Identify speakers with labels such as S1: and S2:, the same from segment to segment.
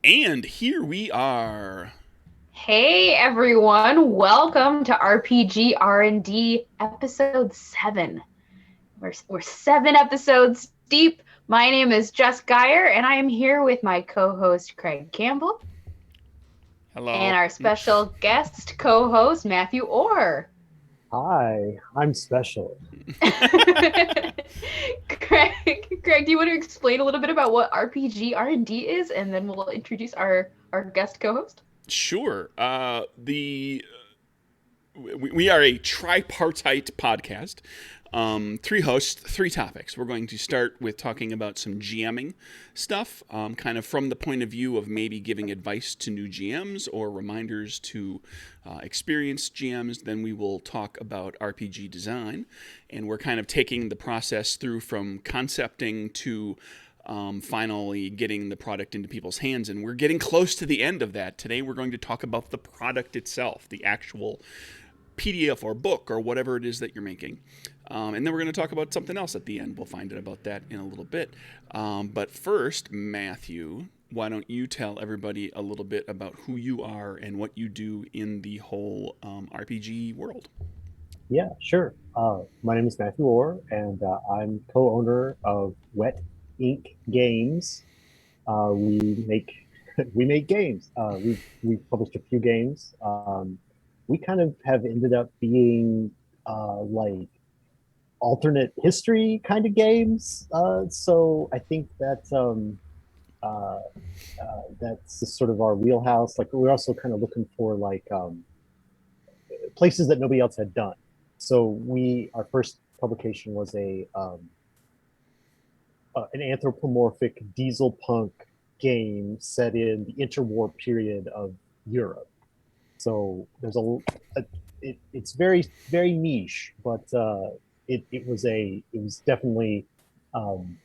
S1: And here we are.
S2: Hey everyone, welcome to RPG R&D episode 7. We're 7 episodes deep. My name is Jess Geyer and I am here with my co-host Craig Campbell and
S1: Hello.
S2: our special guest co-host Matthew Orr.
S3: Hi, I'm special.
S2: Craig, do you want to explain a little bit about what RPG R&D is and then we'll introduce our guest co-host?
S1: Sure. We are a tripartite podcast. Three hosts, three topics. We're going to start with talking about some GMing stuff, kind of from the point of view of maybe giving advice to new GMs or reminders to experienced GMs. Then we will talk about RPG design, and we're kind of taking the process through from concepting to finally getting the product into people's hands. And we're getting close to the end of that. Today we're going to talk about the product itself, the actual PDF or book or whatever it is that you're making. And then we're going to talk about something else at the end. We'll find out about that in a little bit. But first, Matthew, why don't you tell everybody a little bit about who you are and what you do in the whole RPG world?
S3: Yeah, sure. My name is Matthew Orr, and I'm co-owner of Wet Ink Games. We make we make games. We've published a few games. We kind of have ended up being like alternate history kind of games. So I think that uh, that's just sort of our wheelhouse. Like we're also kind of looking for like places that nobody else had done. So our first publication was an anthropomorphic diesel punk game set in the interwar period of Europe. So there's it's very niche, but it was definitely um,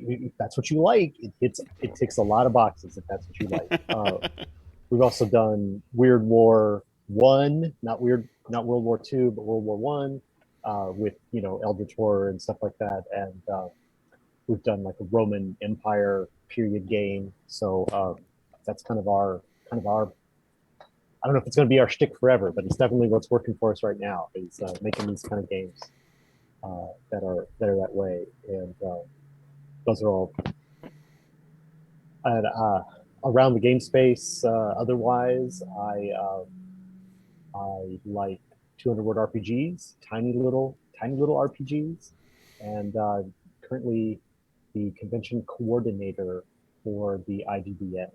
S3: if that's what you like, it ticks a lot of boxes if that's what you like. We've also done Weird War One, not World War Two, but World War One, with Eldritch Horror and stuff like that, and we've done like a Roman Empire period game. So that's kind of our. I don't know if it's going to be our shtick forever, but it's definitely what's working for us right now. Is making these kind of games that are that way, and those are all and, around the game space. Otherwise, I like 200 word RPGs, tiny little RPGs, and currently the convention coordinator for the IGDN,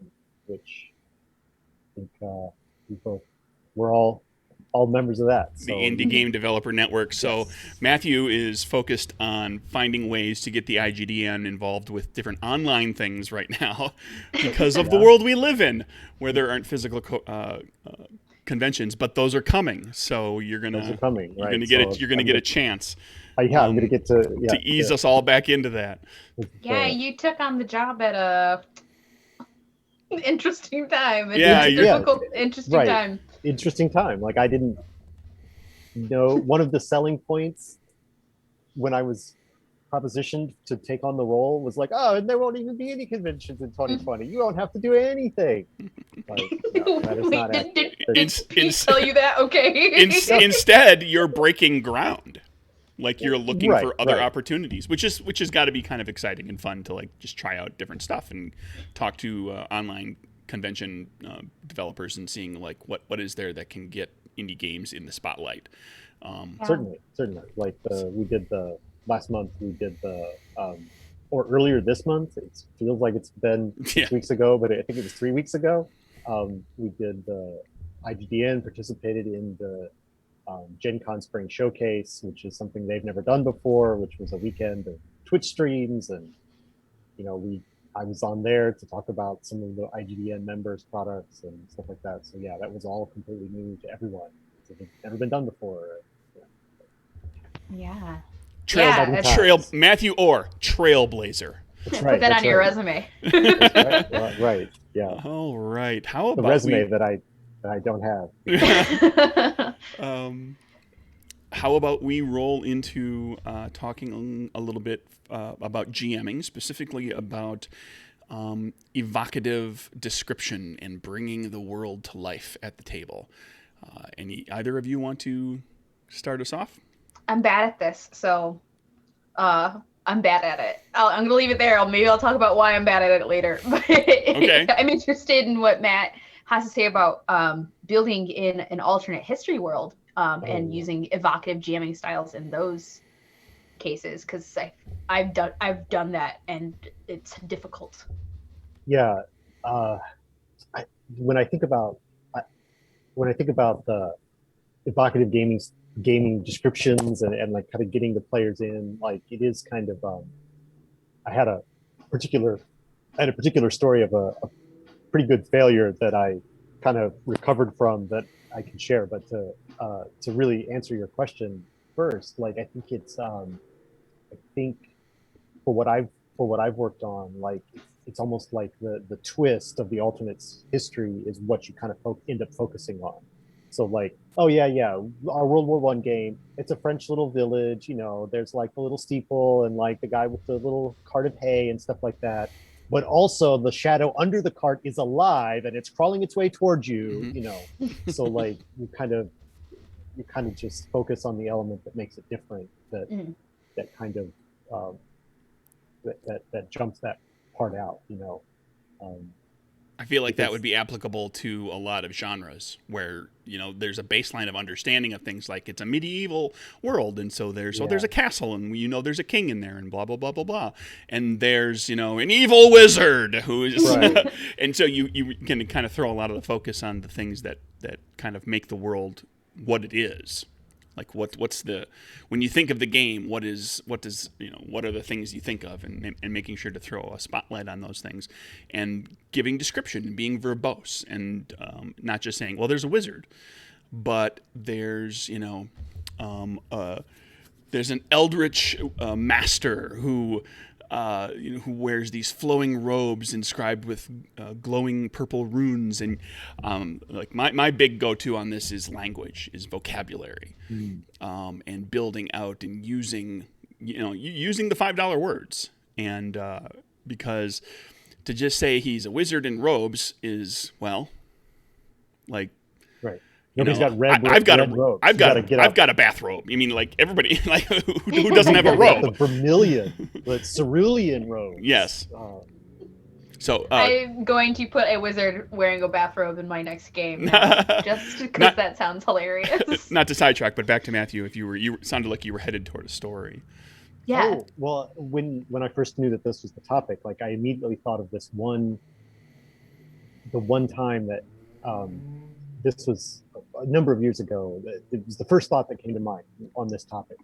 S3: which I think we both we're all members of that.
S1: The
S3: So
S1: Indie Game Developer Network. So
S3: yes,
S1: Matthew is focused on finding ways to get the IGDN involved with different online things right now because of the
S3: yeah,
S1: world we live in, where there aren't physical conventions, but those are coming. So
S3: those are coming, right?
S1: you're gonna get a chance
S3: Yeah, I'm gonna get
S1: to ease us all back into that.
S2: Yeah, you took on the job at a interesting time.
S1: Yeah,
S2: It's a
S1: you're
S3: yeah,
S2: difficult, interesting
S3: right.
S2: time.
S3: Interesting time. Like I didn't know one of the selling points when I was propositioned to take on the role was like, oh, and there won't even be any conventions in 2020. You won't have to do anything. Like, no, that is
S2: Wait,
S3: not
S2: did, did,
S3: accurate.
S2: did
S1: in, in,
S2: Pete tell you that? Okay.
S1: instead, you're breaking ground. Like you're looking
S3: Right,
S1: for other
S3: right.
S1: opportunities, which has got to be kind of exciting and fun to like just try out different stuff and talk to online convention developers and seeing like what is there that can get indie games in the spotlight. Um,
S2: Yeah.
S3: Certainly. Like we did the last month. We did the or earlier this month. It feels like it's been
S1: yeah,
S3: 6 weeks ago, but I think it was 3 weeks ago. We did the IGDN participated in the Gen Con Spring Showcase, which is something they've never done before, which was a weekend of Twitch streams, and we I was on there to talk about some of the IGDN members' products and stuff like that. So yeah, that was all completely new to everyone. It's never been done before. Yeah,
S2: Yeah.
S1: trail
S2: Yeah.
S3: exciting
S1: trail
S3: times.
S1: Matthew Orr, Trailblazer.
S3: That's
S2: Put
S3: right.
S2: that
S3: That's
S2: on your
S3: right.
S2: resume.
S3: That's right. Right. Yeah,
S1: All right, how
S3: the
S1: about
S3: resume
S1: we?
S3: that I don't have.
S1: um, how about we roll into talking a little bit about GMing, specifically about evocative description and bringing the world to life at the table. Either of you want to start us off?
S2: I'm bad at this, so I'm bad at it. I'm gonna leave it there. Maybe I'll talk about why I'm bad at it later. But
S1: Okay.
S2: I'm interested in what Matt has to say about building in an alternate history world and using evocative GMing styles in those cases, because I've done that and it's difficult.
S3: Yeah, when I think about the evocative gaming descriptions and like kind of getting the players in, like it is kind of I had a particular story of a pretty good failure that I kind of recovered from that I can share. But to really answer your question first, like I think for what I've worked on, like it's almost like the twist of the alternate's history is what you kind of end up focusing on. So like, oh yeah, our World War I game, it's a French little village, you know, there's like the little steeple and like the guy with the little cart of hay and stuff like that. But also the shadow under the cart is alive and it's crawling its way towards you, you know. So like you kind of just focus on the element that makes it different, that kind of that jumps that part out, you know.
S1: I feel like that would be applicable to a lot of genres where, you know, there's a baseline of understanding of things, like it's a medieval world, and so there's a castle, and you know there's a king in there, and blah blah blah blah blah, and there's, you know, an evil wizard who's right. And so you can kind of throw a lot of the focus on the things that kind of make the world what it is. Like what's the, when you think of the game, what are the things you think of, and making sure to throw a spotlight on those things, and giving description and being verbose, and not just saying, well, there's a wizard, but there's, you know, there's an eldritch master who who wears these flowing robes inscribed with glowing purple runes, and like my big go-to on this is language, is vocabulary, and building out and using the $5 words, and because to just say he's a wizard in robes is, well, like, right.
S3: Nobody's got red.
S1: I've got a bathrobe. You mean like everybody, like who doesn't have a robe?
S3: The vermilion, the cerulean robe.
S1: Yes. So
S2: I'm going to put a wizard wearing a bathrobe in my next game, just because that sounds hilarious.
S1: Not to sidetrack, but back to Matthew. If you sounded like you were headed toward a story.
S2: Yeah.
S3: Oh, well, when I first knew that this was the topic, like I immediately thought of the one time that this was a number of years ago. It was the first thought that came to mind on this topic.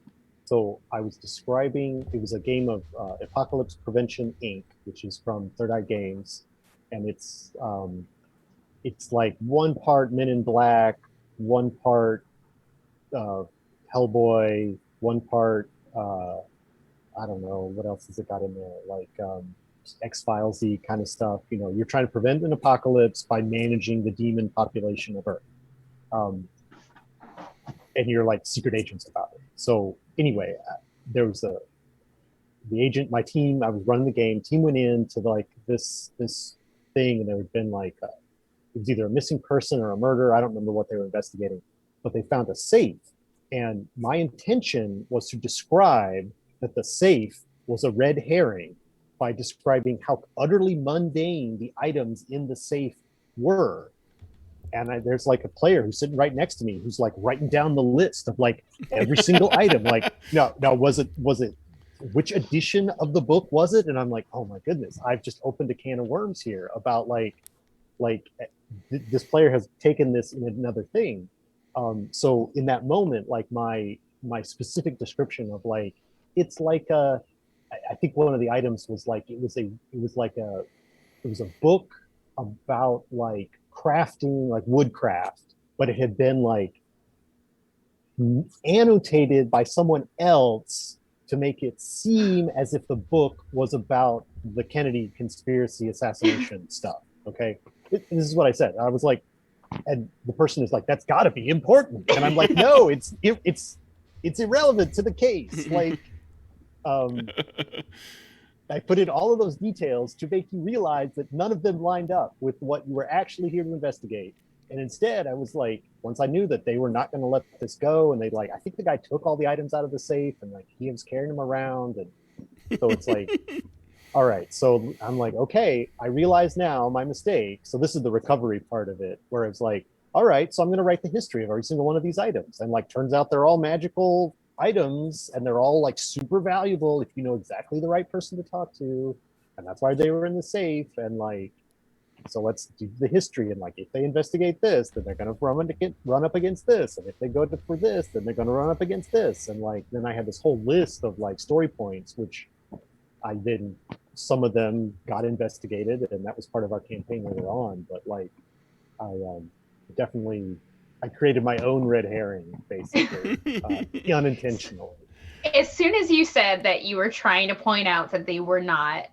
S3: So I was describing, it was a game of Apocalypse Prevention Inc., which is from Third Eye Games, and it's like one part Men in Black, one part Hellboy, one part I don't know what else has it got in there, like X-Files-y kind of stuff. You know, you're trying to prevent an apocalypse by managing the demon population of Earth. And you're like secret agents about it. So anyway, there was the agent, my team, I was running the game, team went into like this thing, and there had been like, it was either a missing person or a murder. I don't remember what they were investigating, but they found a safe. And my intention was to describe that the safe was a red herring by describing how utterly mundane the items in the safe were. And there's like a player who's sitting right next to me who's like writing down the list of like every single item. Like, no, was it, which edition of the book was it? And I'm like, oh my goodness, I've just opened a can of worms here about like this player has taken this in another thing. So in that moment, like my specific description of like, it's like I think one of the items was like, it was a book about like crafting, like woodcraft, but it had been like annotated by someone else to make it seem as if the book was about the Kennedy conspiracy assassination stuff. Okay, this is what I said. I was like, and the person is like, that's got to be important, and I'm like, no, it's irrelevant to the case. Like, I put in all of those details to make you realize that none of them lined up with what you were actually here to investigate. And instead, I was like, once I knew that they were not going to let this go, and they like, I think the guy took all the items out of the safe, and like he was carrying them around, and so it's like, all right. So I'm like, okay, I realize now my mistake. So this is the recovery part of it, where it's like, all right, so I'm going to write the history of every single one of these items, and like, turns out they're all magical items, and they're all like super valuable if you know exactly the right person to talk to, and that's why they were in the safe. And like, so let's do the history, and like, if they investigate this, then they're going to run up against this, and if they go for this, then they're going to run up against this. And like, then I had this whole list of like story points, which I then, some of them got investigated, and that was part of our campaign later on. But like, I definitely, I created my own red herring, basically, unintentionally.
S2: As soon as you said that you were trying to point out that they were not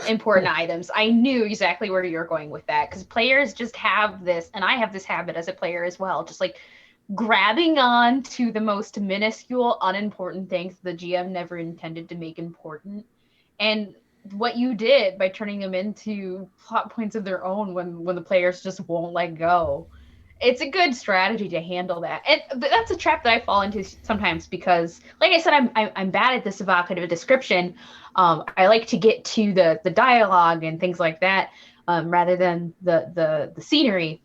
S2: important items, I knew exactly where you're going with that, because players just have this, and I have this habit as a player as well, just like grabbing on to the most minuscule, unimportant things the GM never intended to make important. And what you did by turning them into plot points of their own when the players just won't let go, it's a good strategy to handle that. And that's a trap that I fall into sometimes, because like I said, I'm bad at this evocative description. I like to get to the dialogue and things like that, rather than the scenery,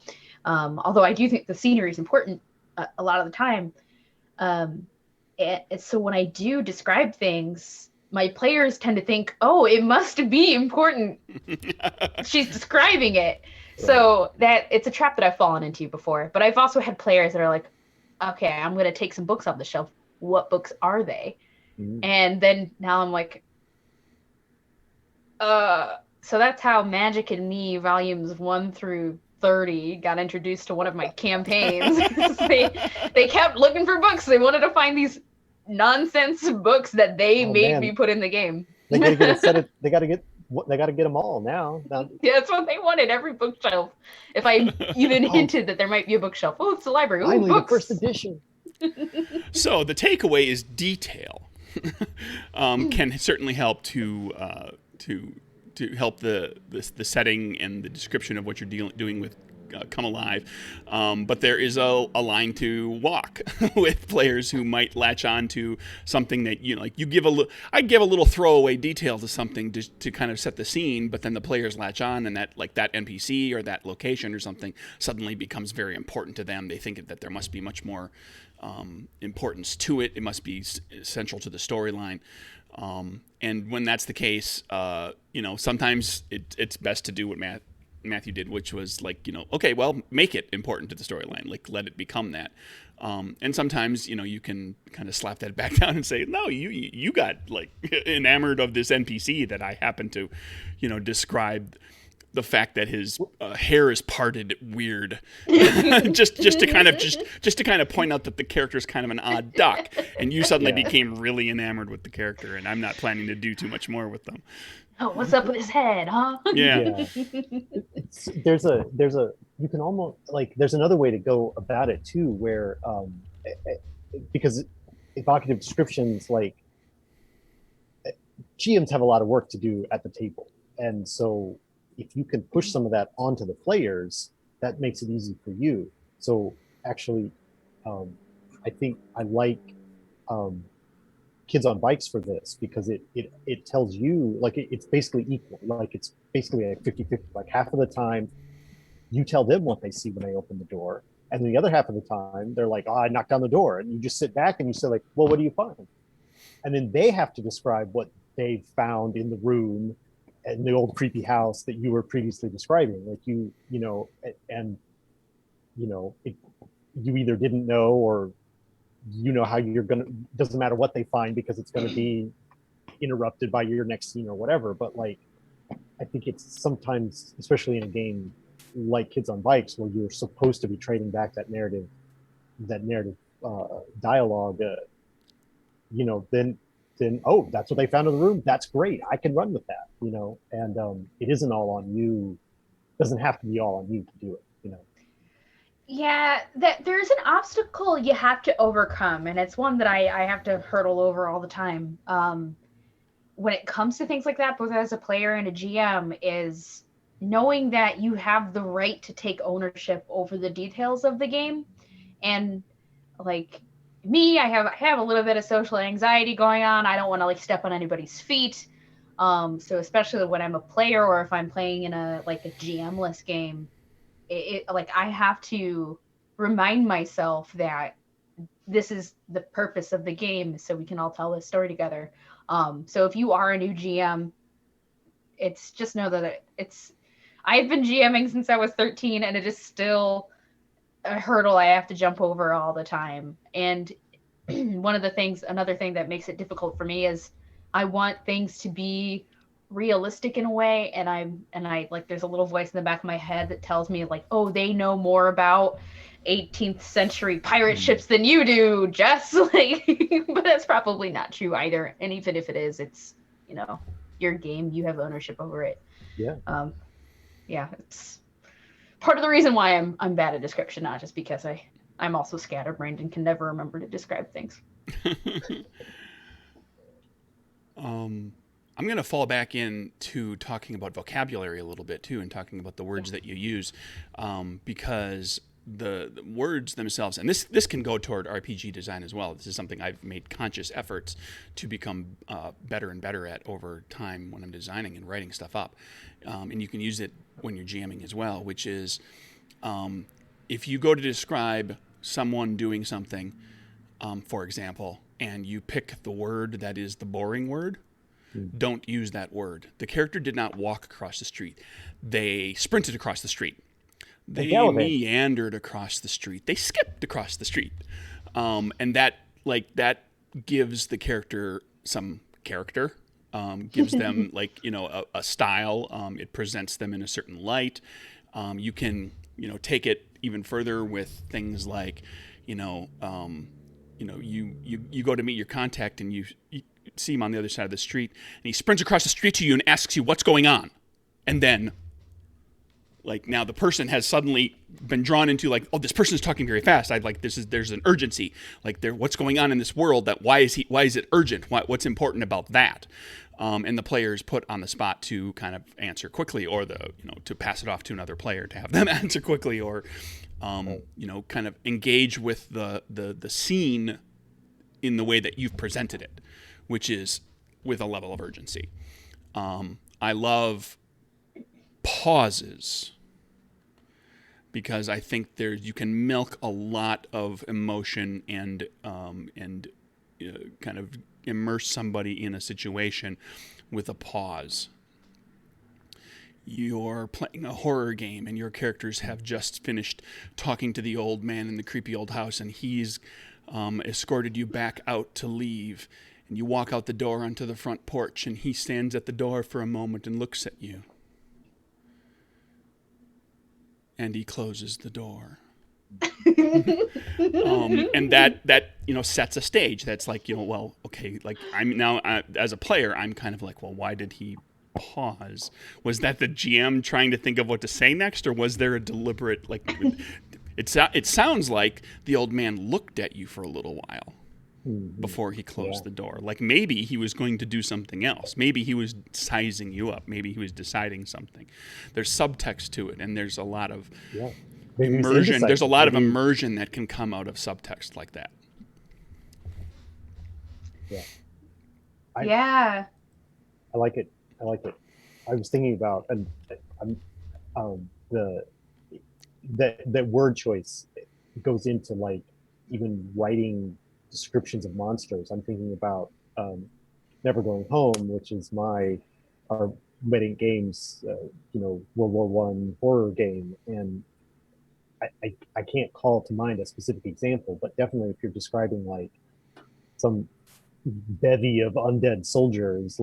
S2: although I do think the scenery is important a lot of the time. And so when I do describe things, my players tend to think, oh, it must be important. She's describing it. So that it's a trap that I've fallen into before. But I've also had players that are like, okay, I'm going to take some books off the shelf. What books are they? And then now I'm like, so that's how Magic and Me volumes 1 through 30 got introduced to one of my campaigns. they kept looking for books. They wanted to find these nonsense books that they made me put in the game.
S3: They gotta get a set of, they gotta get them all now.
S2: Yeah, that's what they wanted, every bookshelf. If I even hinted that there might be a bookshelf, oh, it's the library. Oh,
S3: finally,
S2: books.
S3: the first edition.
S1: So the takeaway is detail can certainly help to help the setting and the description of what you're doing with come alive. But there is a line to walk with players who might latch on to something that, you know, like I give a little throwaway detail to something to kind of set the scene, but then the players latch on, and that NPC or that location or something suddenly becomes very important to them. They think that there must be much more importance to it. It must be central to the storyline. And when that's the case, sometimes it's best to do what Matthew did, which was like, okay, well, make it important to the storyline, like let it become that. And sometimes, you can kind of slap that back down and say, no, you got like enamored of this NPC that I happen to, describe the fact that his hair is parted weird, just to kind of point out that the character is kind of an odd duck, and you suddenly became really enamored with the character, and I'm not planning to do too much more with them.
S2: Oh, what's up with his head, huh?
S1: Yeah.
S3: There's you can almost like, there's another way to go about it too, where because evocative descriptions, like GMs have a lot of work to do at the table, and so if you can push some of that onto the players, that makes it easy for you. So actually, I think I like Kids on Bikes for this, because it tells you, like, it's basically equal. Like, it's basically a 50-50. Like, half of the time you tell them what they see when they open the door, and the other half of the time they're like, oh, I knocked down the door, and you just sit back and you say, like, well, what do you find? And then they have to describe what they found in the room in the old creepy house that you were previously describing. Like, you either didn't know, or how you're gonna, doesn't matter what they find, because it's going to be interrupted by your next scene or whatever. But like, I think it's sometimes, especially in a game like Kids on Bikes, where you're supposed to be trading back that narrative dialogue, then oh, that's what they found in the room, that's great, I can run with that, and it isn't all on you. It doesn't have to be all on you to do it.
S2: Yeah, that there's an obstacle you have to overcome, and it's one that I have to hurdle over all the time. when it comes to things like that, both as a player and a GM, is knowing that you have the right to take ownership over the details of the game. And like me, I have a little bit of social anxiety going on. I don't want to like step on anybody's feet. So especially when I'm a player or if I'm playing in a GM-less game, like I have to remind myself that this is the purpose of the game, so we can all tell this story together. So if you are a new GM, it's just know that I've been GMing since I was 13, and it is still a hurdle I have to jump over all the time. And another thing that makes it difficult for me is I want things to be realistic in a way, and I like there's a little voice in the back of my head that tells me like, oh, they know more about 18th century pirate ships than you do, Jess. Like, but that's probably not true either. And even if it is, it's, your game, you have ownership over it.
S3: Yeah.
S2: Yeah, it's part of the reason why I'm bad at description, not just because I'm also scatterbrained and can never remember to describe things.
S1: I'm going to fall back into talking about vocabulary a little bit too, and talking about the words that you use, because the words themselves, and this can go toward RPG design as well. This is something I've made conscious efforts to become better and better at over time when I'm designing and writing stuff up. And you can use it when you're GMing as well, which is if you go to describe someone doing something, for example, and you pick the word that is the boring word, don't use that word. The character did not walk across the street. They sprinted across the street. They meandered across the street. They skipped across the street. And that gives the character some character, gives them a style. It presents them in a certain light. You can, take it even further with things like, you go to meet your contact and you see him on the other side of the street, and he sprints across the street to you and asks you what's going on. And then, now the person has suddenly been drawn into oh, this person is talking very fast. There's an urgency. What's going on in this world? Why is it urgent? What's important about that? And the player is put on the spot to kind of answer quickly, or to pass it off to another player to have them answer quickly, or kind of engage with the scene in the way that you've presented it, which is with a level of urgency. I love pauses because I think you can milk a lot of emotion and kind of immerse somebody in a situation with a pause. You're playing a horror game and your characters have just finished talking to the old man in the creepy old house, and he's escorted you back out to leave. And you walk out the door onto the front porch, and he stands at the door for a moment and looks at you. And he closes the door. And that sets a stage. That's okay. I'm now as a player, I'm kind of why did he pause? Was that the GM trying to think of what to say next, or was there a deliberate It sounds like the old man looked at you for a little while before he closed the door. Maybe he was going to do something else. Maybe he was sizing you up. Maybe he was deciding something. There's subtext to it, and there's a lot of immersion. There's a lot of immersion that can come out of subtext like that.
S3: Yeah. I like it. I was thinking about that word choice goes into even writing descriptions of monsters. I'm thinking about Never Going Home, which is our wedding games, World War I horror game, and I can't call to mind a specific example, but definitely if you're describing some bevy of undead soldiers,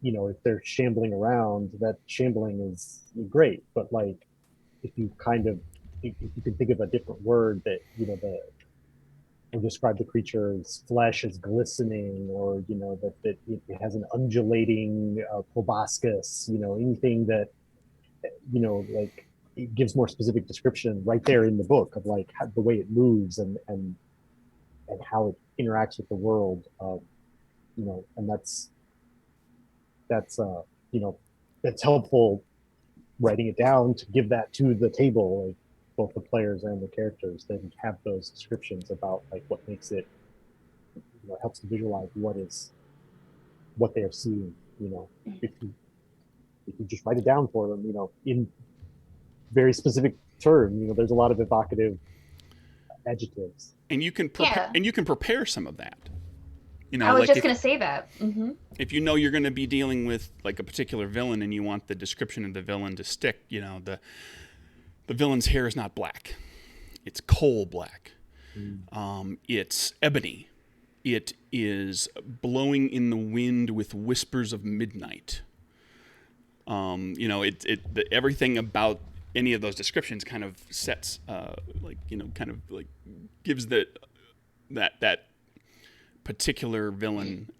S3: if they're shambling around, that shambling is great, but if you can think of a different word that or describe the creature's flesh as glistening, or that it has an undulating proboscis, anything that it gives more specific description right there in the book of the way it moves and how it interacts with the world, and that's that's helpful writing it down to give that to the table, like both the players and the characters, then have those descriptions about like what makes it, helps to visualize what they are seeing. If you just write it down for them, in very specific terms, there's a lot of evocative adjectives.
S1: And you can prepare some of that.
S2: I was just going to say that. Mm-hmm.
S1: If you're going to be dealing with like a particular villain and you want the description of the villain to stick, the villain's hair is not black. It's coal black. It's ebony. It is blowing in the wind with whispers of midnight. Everything about any of those descriptions kind of sets, gives that particular villain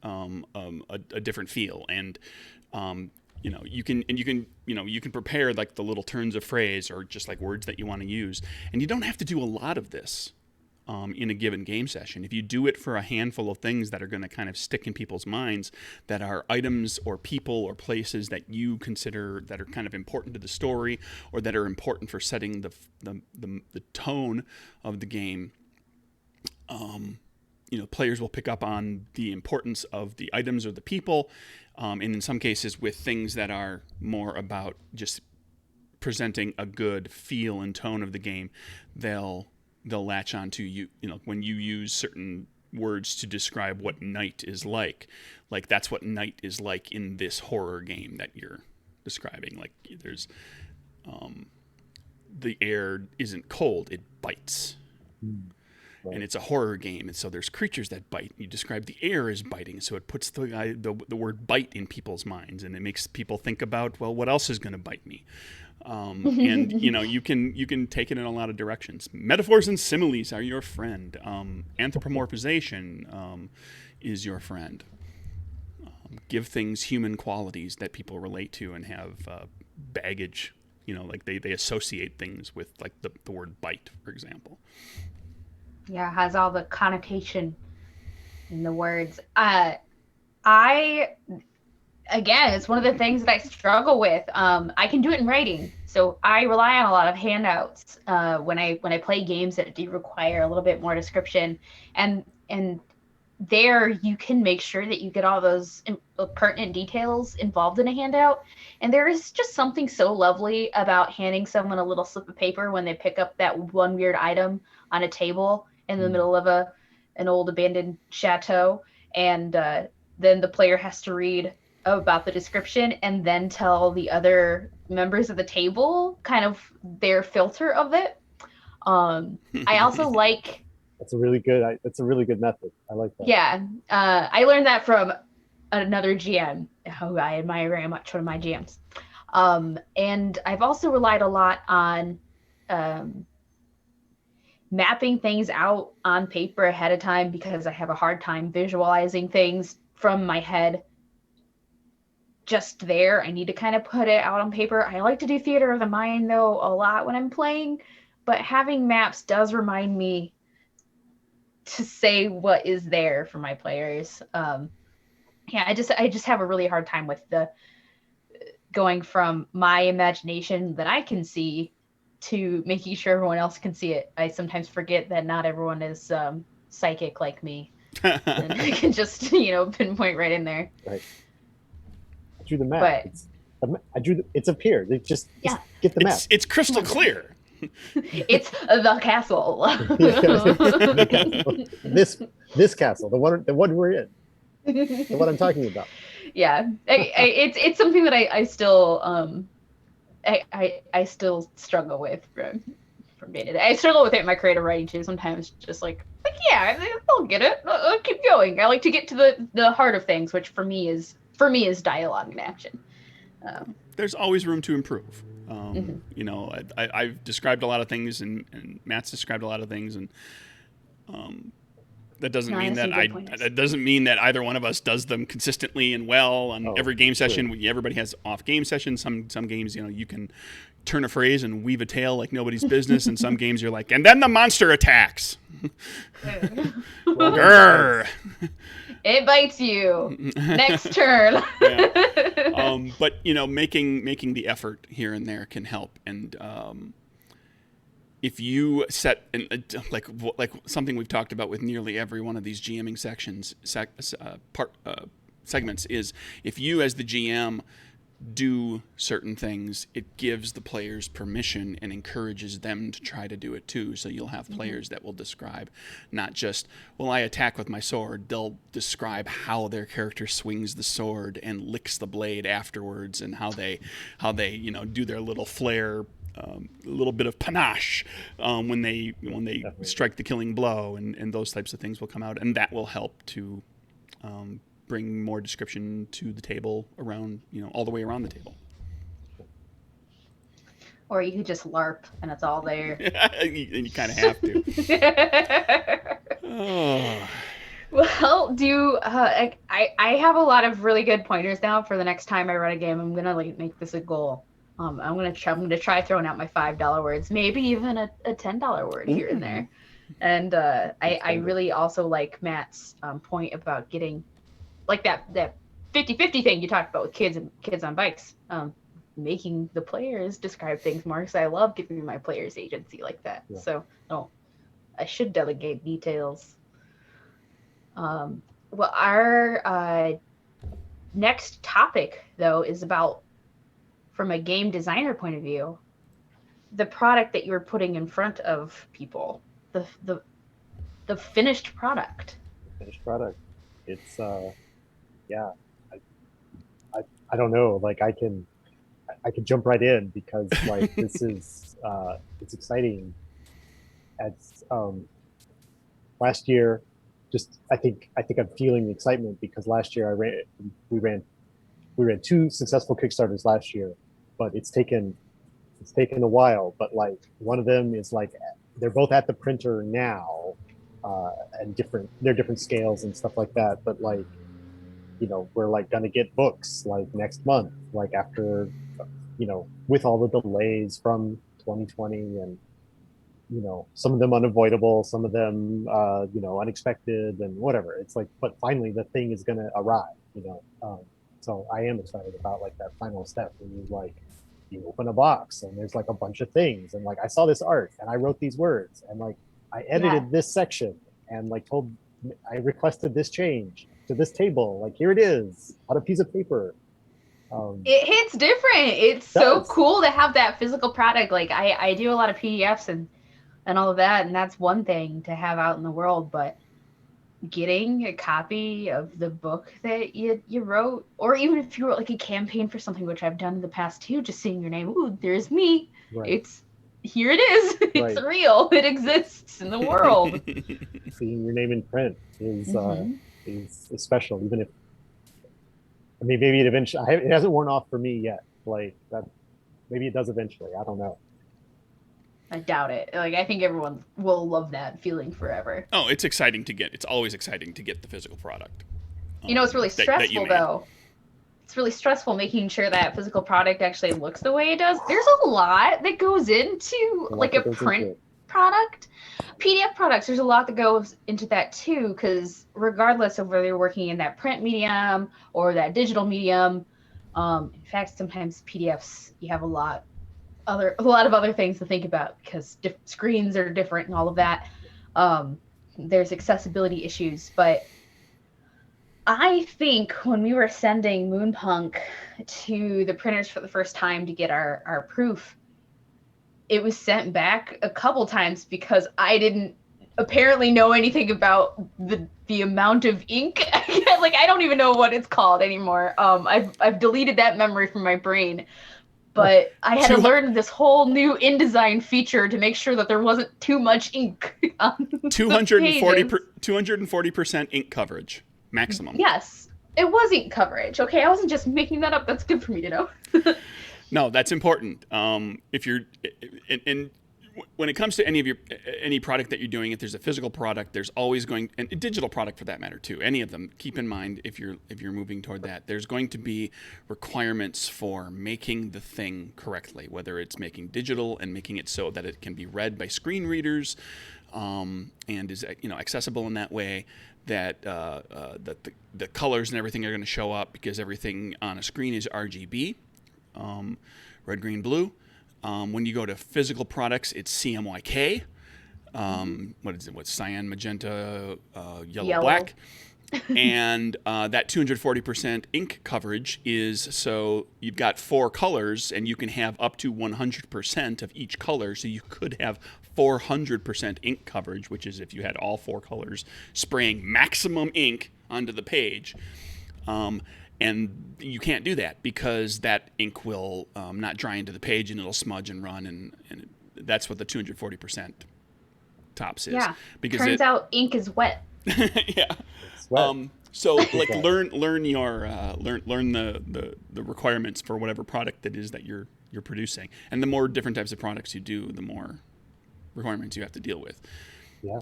S1: a different feel. And you can prepare like the little turns of phrase or just like words that you want to use, and you don't have to do a lot of this in a given game session. If you do it for a handful of things that are going to kind of stick in people's minds, that are items or people or places that you consider that are kind of important to the story or that are important for setting the tone of the game, players will pick up on the importance of the items or the people, and in some cases with things that are more about just presenting a good feel and tone of the game, they'll latch on to you. When you use certain words to describe what night is like that's what night is like in this horror game that you're describing. Like there's the air isn't cold, it bites. Right. And it's a horror game, and so there's creatures that bite. You describe the air as biting, so it puts the word bite in people's minds, and it makes people think about, well, what else is going to bite me? And you can take it in a lot of directions. Metaphors and similes are your friend. Anthropomorphization is your friend. Give things human qualities that people relate to and have baggage. Like they associate things with like the word bite, for example.
S2: Yeah, it has all the connotation in the words. Again, it's one of the things that I struggle with. I can do it in writing, so I rely on a lot of handouts when I play games that do require a little bit more description, and there you can make sure that you get all those pertinent details involved in a handout. And there is just something so lovely about handing someone a little slip of paper when they pick up that one weird item on a table in the middle of an old abandoned chateau, and then the player has to read about the description and then tell the other members of the table kind of their filter of it. I also like...
S3: That's a really good method. I like that.
S2: Yeah. I learned that from another GM who I admire very much, one of my GMs. And I've also relied a lot on mapping things out on paper ahead of time, because I have a hard time visualizing things from my head just there. I need to kind of put it out on paper. I like to do theater of the mind though a lot when I'm playing, but having maps does remind me to say what is there for my players. I just have a really hard time with the going from my imagination that I can see to making sure everyone else can see it. I sometimes forget that not everyone is psychic like me. And I can just, pinpoint right in there.
S3: Right. I drew the map. It's up here. Just get the map.
S1: It's crystal clear.
S2: It's the castle.
S3: This castle, the one we're in, the one I'm talking about.
S2: Yeah, it's something that I still I still struggle with from day to day. I struggle with it in my creative writing too. Sometimes just like yeah, I'll get it. I'll keep going. I like to get to the heart of things, which for me is dialogue and action.
S1: There's always room to improve. I've described a lot of things, and Matt's described a lot of things, and That doesn't
S2: No,
S1: mean
S2: that's
S1: that
S2: some good pointers.
S1: that doesn't mean that either one of us does them consistently and well on every game session. Everybody has off game sessions. Some games, you can turn a phrase and weave a tale like nobody's business, and some games you're like, and then the monster attacks. Grrr.
S2: It bites you. Next turn.
S1: But making the effort here and there can help, and if you set like something we've talked about with nearly every one of these GMing segments is, if you as the GM do certain things, it gives the players permission and encourages them to try to do it too. So you'll have players that will describe not just, well, I attack with my sword. They'll describe how their character swings the sword and licks the blade afterwards, and how they do their little flair, a little bit of panache when they strike the killing blow, and those types of things will come out, and that will help to bring more description to the table around, all the way around the table.
S2: Or you could just LARP and it's all there.
S1: And you kind of have to. Oh.
S2: Well, I have a lot of really good pointers now for the next time I run a game. I'm gonna make this a goal. I'm gonna try throwing out my $5 words, maybe even a $10 word here and there. And I really also like Matt's point about getting like that 50-50 thing you talked about with kids on bikes. Making the players describe things more, because I love giving my players agency like that. Yeah. So I should delegate details. Well, our next topic though is about, from a game designer point of view, the product that you're putting in front of people, the finished product.
S3: Finished product. It's I don't know. Like I can jump right in, because like this is it's exciting. As last year, I think I'm feeling the excitement, because last year we ran 2 successful Kickstarters last year, but it's taken a while. But like one of them is like, they're both at the printer now, and they're different scales and stuff like that. But like, we're like gonna get books like next month, like after, with all the delays from 2020, and some of them unavoidable, some of them unexpected, and whatever. It's like, but finally the thing is gonna arrive. So I am excited about like that final step, when you open a box and there's like a bunch of things, and like I saw this art and I wrote these words, and like I edited this section, and like I requested this change to this table, like here it is on a piece of paper.
S2: It hits different. It's so cool to have that physical product. Like I do a lot of PDFs and all of that, and that's one thing to have out in the world, but getting a copy of the book that you wrote, or even if you wrote like a campaign for something, which I've done in the past too, just seeing your name, ooh, there's me. Right. Here it is. It's real. It exists in the world.
S3: Seeing your name in print is special, even if, I mean, maybe it hasn't worn off for me yet. Like that, maybe it does eventually. I don't know.
S2: I doubt it. Like, I think everyone will love that feeling forever.
S1: Oh, it's exciting to get. It's always exciting to get the physical product.
S2: It's really stressful though. It's really stressful making sure that physical product actually looks the way it does. There's a lot that goes into like a print product. PDF products, there's a lot that goes into that too, because regardless of whether you're working in that print medium or that digital medium, in fact, sometimes PDFs, you have a lot of other things to think about, because screens are different and all of that. There's accessibility issues, but I think when we were sending Moonpunk to the printers for the first time to get our proof, it was sent back a couple times because I didn't apparently know anything about the amount of ink. Like, I don't even know what it's called anymore. I've deleted that memory from my brain. But I had to learn this whole new InDesign feature to make sure that there wasn't too much ink on
S1: 240% ink coverage maximum.
S2: Yes, it was ink coverage. Okay, I wasn't just making that up. That's good for me to know.
S1: No, that's important. If you're, and when it comes to any product that you're doing, if there's a physical product, there's always and a digital product for that matter too. Any of them, keep in mind if you're moving toward that, there's going to be requirements for making the thing correctly, whether it's making digital and making it so that it can be read by screen readers, and is accessible in that way. That the colors and everything are going to show up because everything on a screen is RGB, red, green, blue. When you go to physical products, it's CMYK. What is it? What's cyan, magenta, yellow, black? And that 240% ink coverage is so you've got 4 colors, and you can have up to 100% of each color. So you could have 400% ink coverage, which is if you had all 4 colors spraying maximum ink onto the page. And you can't do that because that ink will not dry into the page, and it'll smudge and run, and that's what the 240% tops is.
S2: Yeah.
S1: Because
S2: turns out ink is wet.
S1: Yeah. So like learn the requirements for whatever product that is that you're producing, and the more different types of products you do, the more requirements you have to deal with.
S3: Yeah.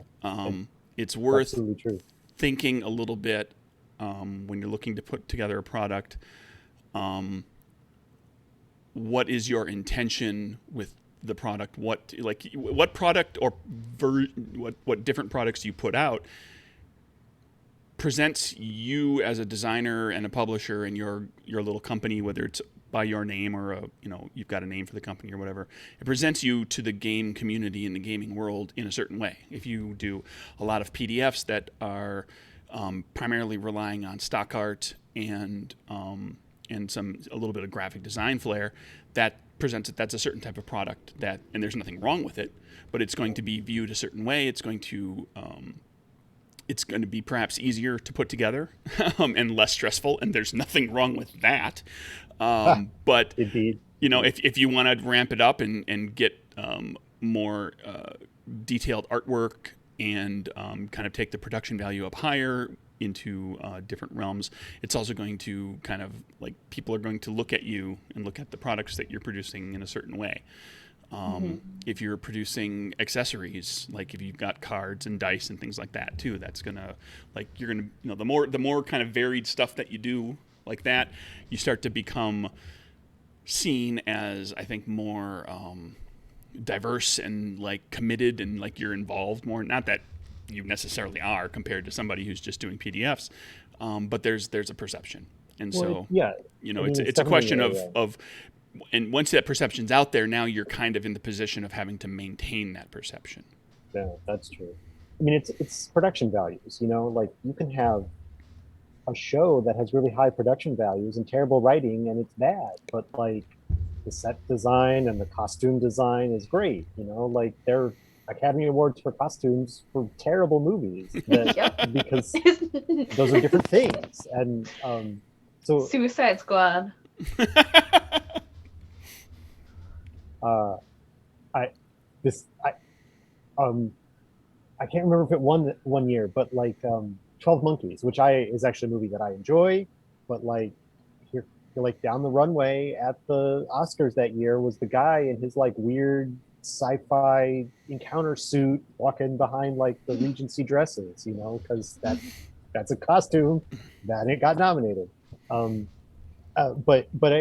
S1: It's worth
S3: absolutely true.
S1: Thinking a little bit. When you're looking to put together a product, what is your intention with the product? What product or what different products you put out presents you as a designer and a publisher and your little company, whether it's by your name or you've got a name for the company or whatever. It presents you to the game community and the gaming world in a certain way. If you do a lot of PDFs that are primarily relying on stock art and a little bit of graphic design flair, that presents it. That's a certain type of product and there's nothing wrong with it, but it's going to be viewed a certain way. It's going to be perhaps easier to put together and less stressful, and there's nothing wrong with that. But
S3: Indeed.
S1: If you want to ramp it up and get more detailed artwork and kind of take the production value up higher into different realms, it's also going to kind of like people are going to look at you and look at the products that you're producing in a certain way. If you're producing accessories, like if you've got cards and dice and things like that too, that's gonna the more kind of varied stuff that you do like that, you start to become seen as, I think, more diverse and like committed and like you're involved more. Not that you necessarily are compared to somebody who's just doing PDFs, but there's a perception, and it's a question of and once that perception's out there, now you're kind of in the position of having to maintain that perception.
S3: Yeah, that's true. I mean, it's production values. Like you can have a show that has really high production values and terrible writing, and it's bad, but like the set design and the costume design is great. Like they're Academy Awards for costumes for terrible movies because those are different things. And so
S2: Suicide Squad.
S3: I can't remember if it won one year, but like 12 Monkeys, which is actually a movie that I enjoy, but like you're like down the runway at the Oscars that year was the guy in his like weird sci-fi encounter suit walking behind like the Regency dresses, because that's a costume that it got nominated. But I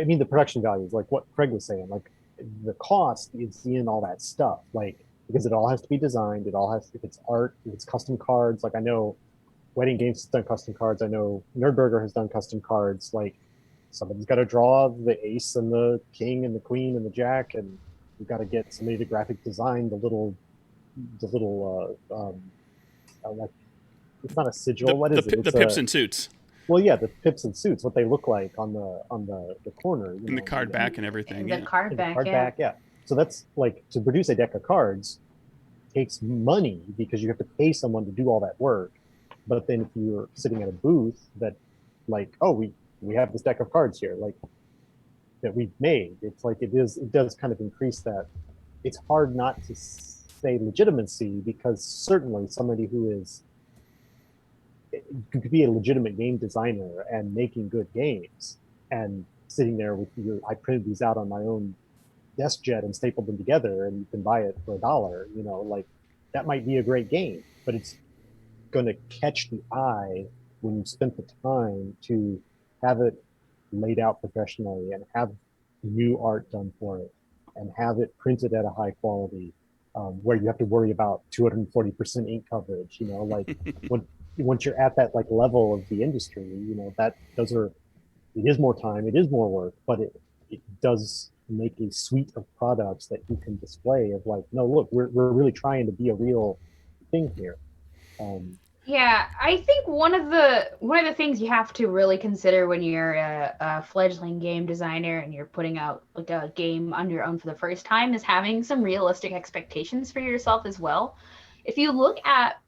S3: mean the production values, like what Craig was saying, like the cost is in all that stuff, like because it all has to be designed. It all has, if it's art, if it's custom cards. Like I know Wedding Games has done custom cards. I know Nerdburger has done custom cards. Like somebody's got to draw the ace and the king and the queen and the jack, and you've got to get somebody to graphic design the little like it's not a sigil. What is it?
S1: The pips and suits.
S3: Well, yeah, the pips and suits, what they look like on the corner.
S1: In the card back and everything.
S2: The card back,
S3: yeah. So that's like to produce a deck of cards takes money because you have to pay someone to do all that work. But then if you're sitting at a booth that like, oh, we have this deck of cards here, like that we've made, it's like it does kind of increase that. It's hard not to say legitimacy because certainly somebody who could be a legitimate game designer and making good games and sitting there with I printed these out on my own desk jet and stapled them together and you can buy it for $1, like that might be a great game, but it's going to catch the eye when you spent the time to have it laid out professionally and have new art done for it and have it printed at a high quality, where you have to worry about 240% ink coverage, like once you're at that like level of the industry, that it is more time, it is more work, but it does make a suite of products that you can display of like, no, look, we're really trying to be a real thing here.
S2: Yeah, I think one of the things you have to really consider when you're a fledgling game designer and you're putting out like a game on your own for the first time is having some realistic expectations for yourself as well. If you look at,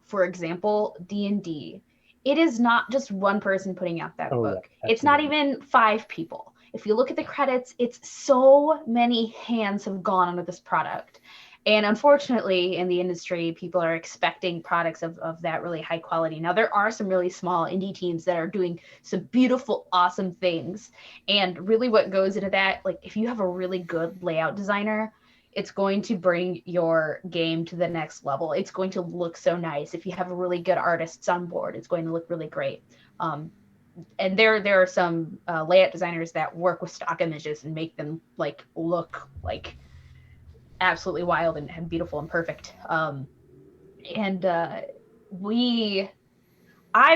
S2: for example, D&D, it is not just one person putting out that book. Yeah, it's not even 5 people. If you look at the credits, it's so many hands have gone onto this product. And unfortunately, in the industry, people are expecting products of that really high quality. Now, there are some really small indie teams that are doing some beautiful, awesome things. And really what goes into that, like if you have a really good layout designer, it's going to bring your game to the next level. It's going to look so nice. If you have a really good artists on board, it's going to look really great. And there are some layout designers that work with stock images and make them like look like absolutely wild and beautiful and perfect. I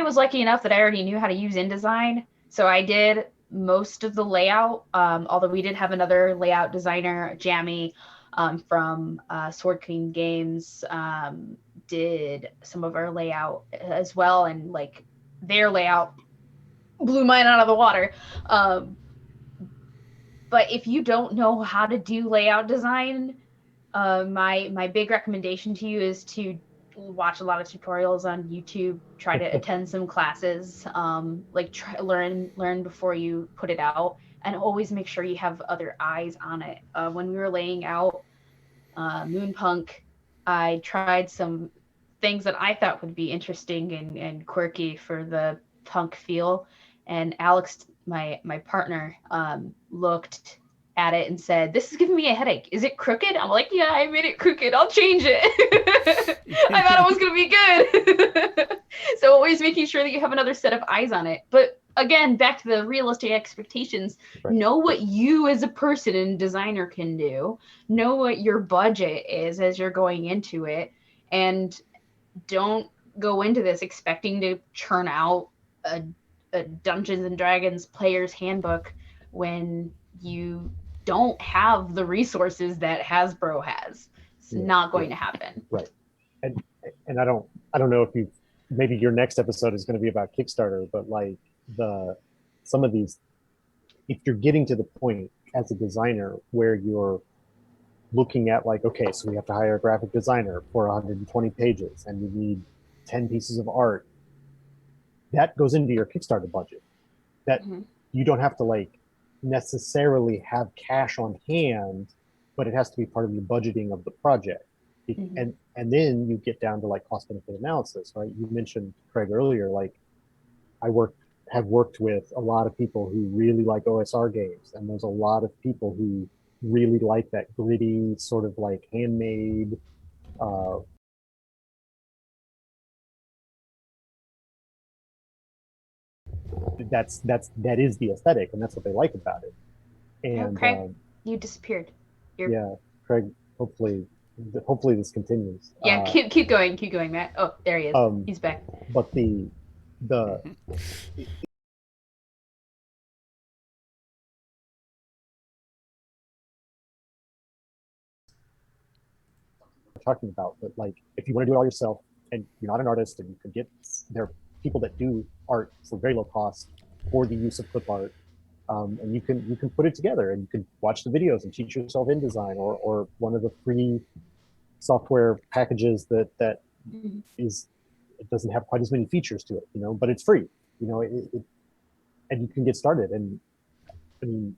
S2: was lucky enough that I already knew how to use InDesign, so I did most of the layout, although we did have another layout designer, Jamie, from Sword Queen Games, did some of our layout as well, and like their layout blew mine out of the water. But if you don't know how to do layout design, my big recommendation to you is to watch a lot of tutorials on YouTube, try to attend some classes, learn before you put it out, and always make sure you have other eyes on it. When we were laying out Moonpunk, I tried some things that I thought would be interesting and quirky for the punk feel, and Alex, my partner, looked at it and said, "This is giving me a headache. Is it crooked?" I'm like, "Yeah, I made it crooked. I'll change it." I thought it was going to be good. So always making sure that you have another set of eyes on it. But again, back to the realistic expectations. Right. Know what you as a person and designer can do. Know what your budget is as you're going into it. And don't go into this expecting to churn out a Dungeons and Dragons player's handbook when you don't have the resources that Hasbro has. It's not going to happen.
S3: Right. And I don't know if you, maybe your next episode is going to be about Kickstarter, but like some of these, if you're getting to the point as a designer where you're looking at like, okay, so we have to hire a graphic designer for 120 pages and we need 10 pieces of art, that goes into your Kickstarter budget. That you don't have to like necessarily have cash on hand, but it has to be part of your budgeting of the project. And then you get down to like cost benefit analysis, right? You mentioned, Craig, earlier, like have worked with a lot of people who really like OSR games, and there's a lot of people who really like that gritty sort of like handmade that is the aesthetic, and that's what they like about it. And
S2: Craig, you disappeared.
S3: Yeah, Craig, hopefully this continues.
S2: Yeah, keep going, Matt. Oh, there he is. He's back.
S3: But the talking about, but like if you want to do it all yourself and you're not an artist, and you can get, there are people that do art for very low cost for the use of clip art, and you can put it together and you can watch the videos and teach yourself InDesign or one of the free software packages that is, it doesn't have quite as many features to it, but it's free, and you can get started. And I mean,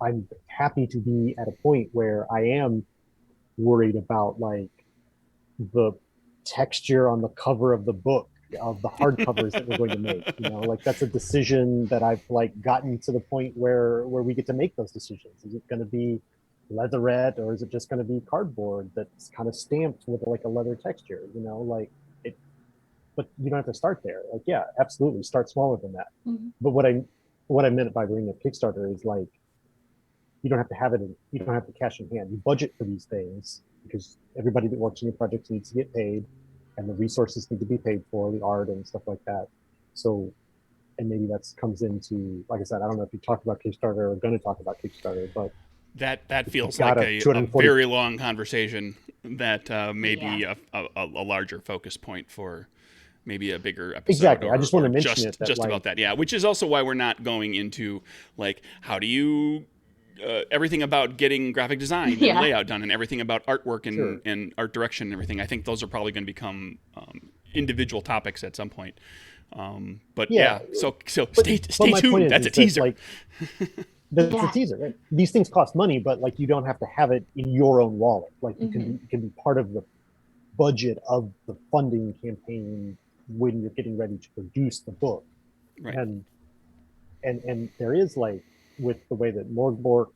S3: I'm happy to be at a point where I am worried about like the texture on the cover of the book, of the hardcovers that we're going to make. Like that's a decision that I've like gotten to the point where we get to make those decisions. Is it going to be leatherette, or is it just going to be cardboard that's kind of stamped with like a leather texture? Like it. But you don't have to start there. Like, yeah, absolutely, start smaller than that. But what I meant by bringing up Kickstarter is like you don't have to have it. You don't have the cash in hand. You budget for these things because everybody that works on your projects needs to get paid, and the resources need to be paid for, the art and stuff like that. So, and maybe that comes into, like I said, I don't know if you talked about Kickstarter or going to talk about Kickstarter, but
S1: that feels like a very long conversation that may be a larger focus point for maybe a bigger episode.
S3: Exactly. I just want to mention it.
S1: Just about that, yeah. Which is also why we're not going into like how do you everything about getting graphic design and layout done, and everything about artwork and art direction and everything. I think those are probably going to become individual topics at some point. But so stay tuned. That's a teaser.
S3: Like, that's a teaser, right? These things cost money, but like you don't have to have it in your own wallet. Like you can be part of the budget of the funding campaign when you're getting ready to produce the book.
S1: Right.
S3: And there is, like, with the way that Morgbork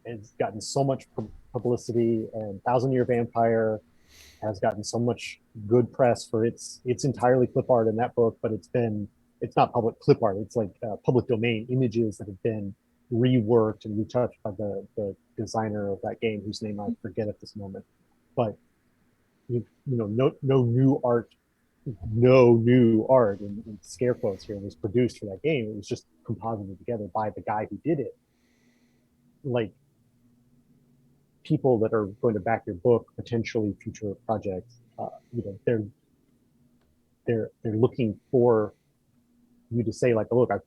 S3: has gotten so much publicity, and Thousand Year Vampire has gotten so much good press for its entirely clip art in that book, but it's not public clip art. It's like public domain images that have been reworked and retouched by the designer of that game, whose name I forget at this moment. But no new art in scare quotes here was produced for that game. It was just composited together by the guy who did it. Like, people that are going to back your book, potentially future projects, they're looking for you to say, like, look, I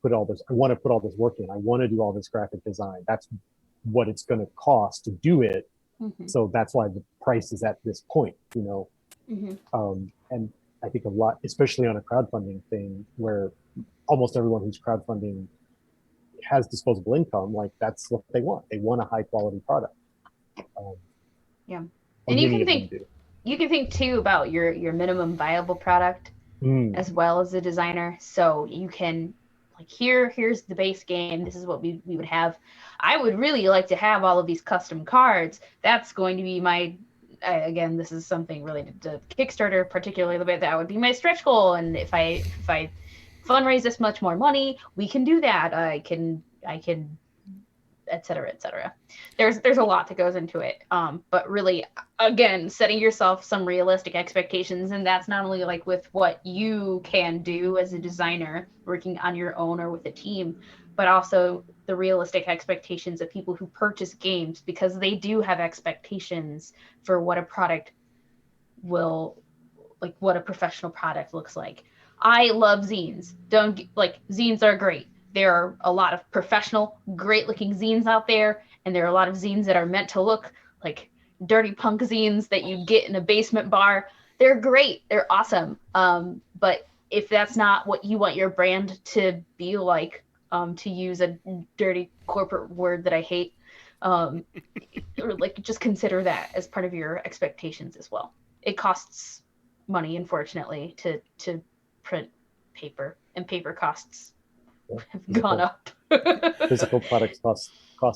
S3: want to put all this work in. I want to do all this graphic design. That's what it's going to cost to do it. So that's why the price is at this point, and I think a lot, especially on a crowdfunding thing, where almost everyone who's crowdfunding has disposable income, like, that's what they want. They want a high quality product.
S2: And you can think too about your minimum viable product as well as a designer. So you can, like, here's the base game. This is what we would have. I would really like to have all of these custom cards. That's going to be my, again, this is something related to Kickstarter, particularly, but that would be my stretch goal. And if I fundraise this much more money, we can do that. I can, et cetera, et cetera. There's a lot that goes into it. But really, again, setting yourself some realistic expectations. And that's not only like with what you can do as a designer working on your own or with a team, but also the realistic expectations of people who purchase games, because they do have expectations for what a product will, like, what a professional product looks like. I love zines. Zines are great. There are a lot of professional, great-looking zines out there, and there are a lot of zines that are meant to look like dirty punk zines that you get in a basement bar. They're great. They're awesome. But if that's not what you want your brand to be like, to use a dirty corporate word that I hate, or like, just consider that as part of your expectations as well. It costs money, unfortunately, to print paper, and paper costs have gone up.
S3: Physical products cost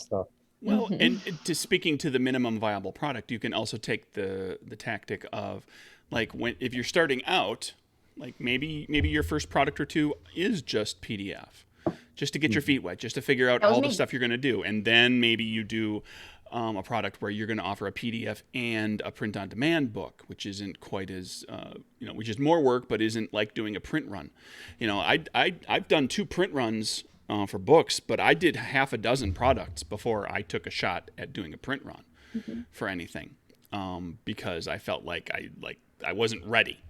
S3: stuff.
S1: Well, and speaking to the minimum viable product, you can also take the tactic of, like, if you're starting out, like, maybe your first product or two is just PDF, just to get your feet wet, just to figure out all the stuff you're going to do, and then maybe you do a product where you're going to offer a PDF and a print-on-demand book, which isn't quite as, which is more work, but isn't like doing a print run. I've done 2 print runs for books, but I did half a dozen products before I took a shot at doing a print run for anything, because I felt like I wasn't ready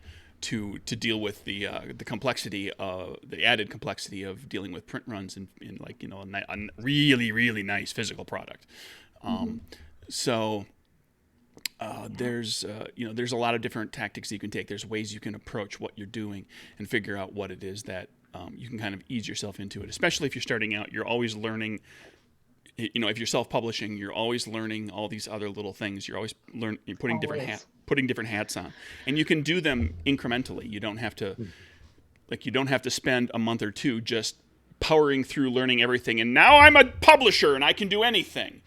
S1: to deal with the complexity, the added complexity of dealing with print runs in like, a really, really nice physical product. So there's a lot of different tactics you can take. There's ways you can approach what you're doing and figure out what it is that you can kind of ease yourself into it. Especially if you're starting out, you're always learning. If you're self-publishing, you're always learning all these other little things. You're always putting different hats on, and you can do them incrementally. You don't have to spend a month or two just powering through learning everything. And now I'm a publisher and I can do anything.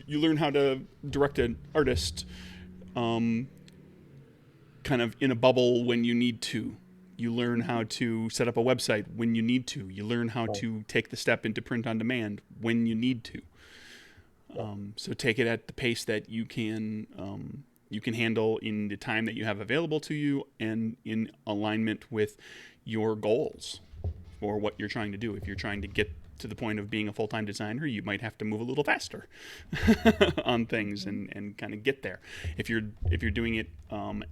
S1: you learn how to direct an artist kind of in a bubble when you need to. You learn how to set up a website when you need to. You learn how to take the step into print on demand when you need to. So take it at the pace that you can handle in the time that you have available to you and in alignment with your goals for what you're trying to do. If you're trying to get to the point of being a full-time designer, you might have to move a little faster on things and kind of get there. If you're doing it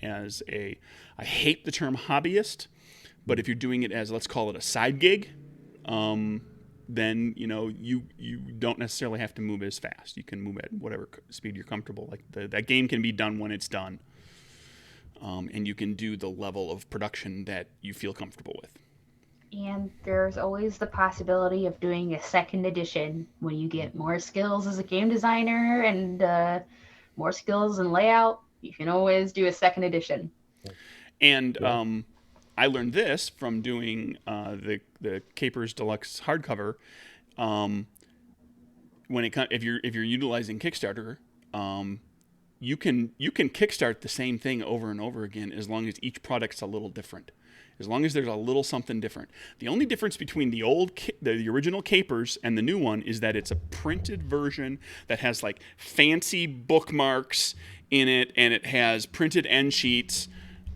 S1: as I hate the term hobbyist, but if you're doing it as, let's call it a side gig, then you don't necessarily have to move as fast. You can move at whatever speed you're comfortable. Like that game can be done when it's done, and you can do the level of production that you feel comfortable with.
S2: And there's always the possibility of doing a second edition when you get more skills as a game designer and more skills in layout. You can always do a second edition.
S1: And I learned this from doing the Capers Deluxe hardcover. If you're utilizing Kickstarter, you can kickstart the same thing over and over again as long as each product's a little different. As long as there's a little something different. The only difference between the original Capers and the new one is that it's a printed version that has like fancy bookmarks in it, and it has printed end sheets,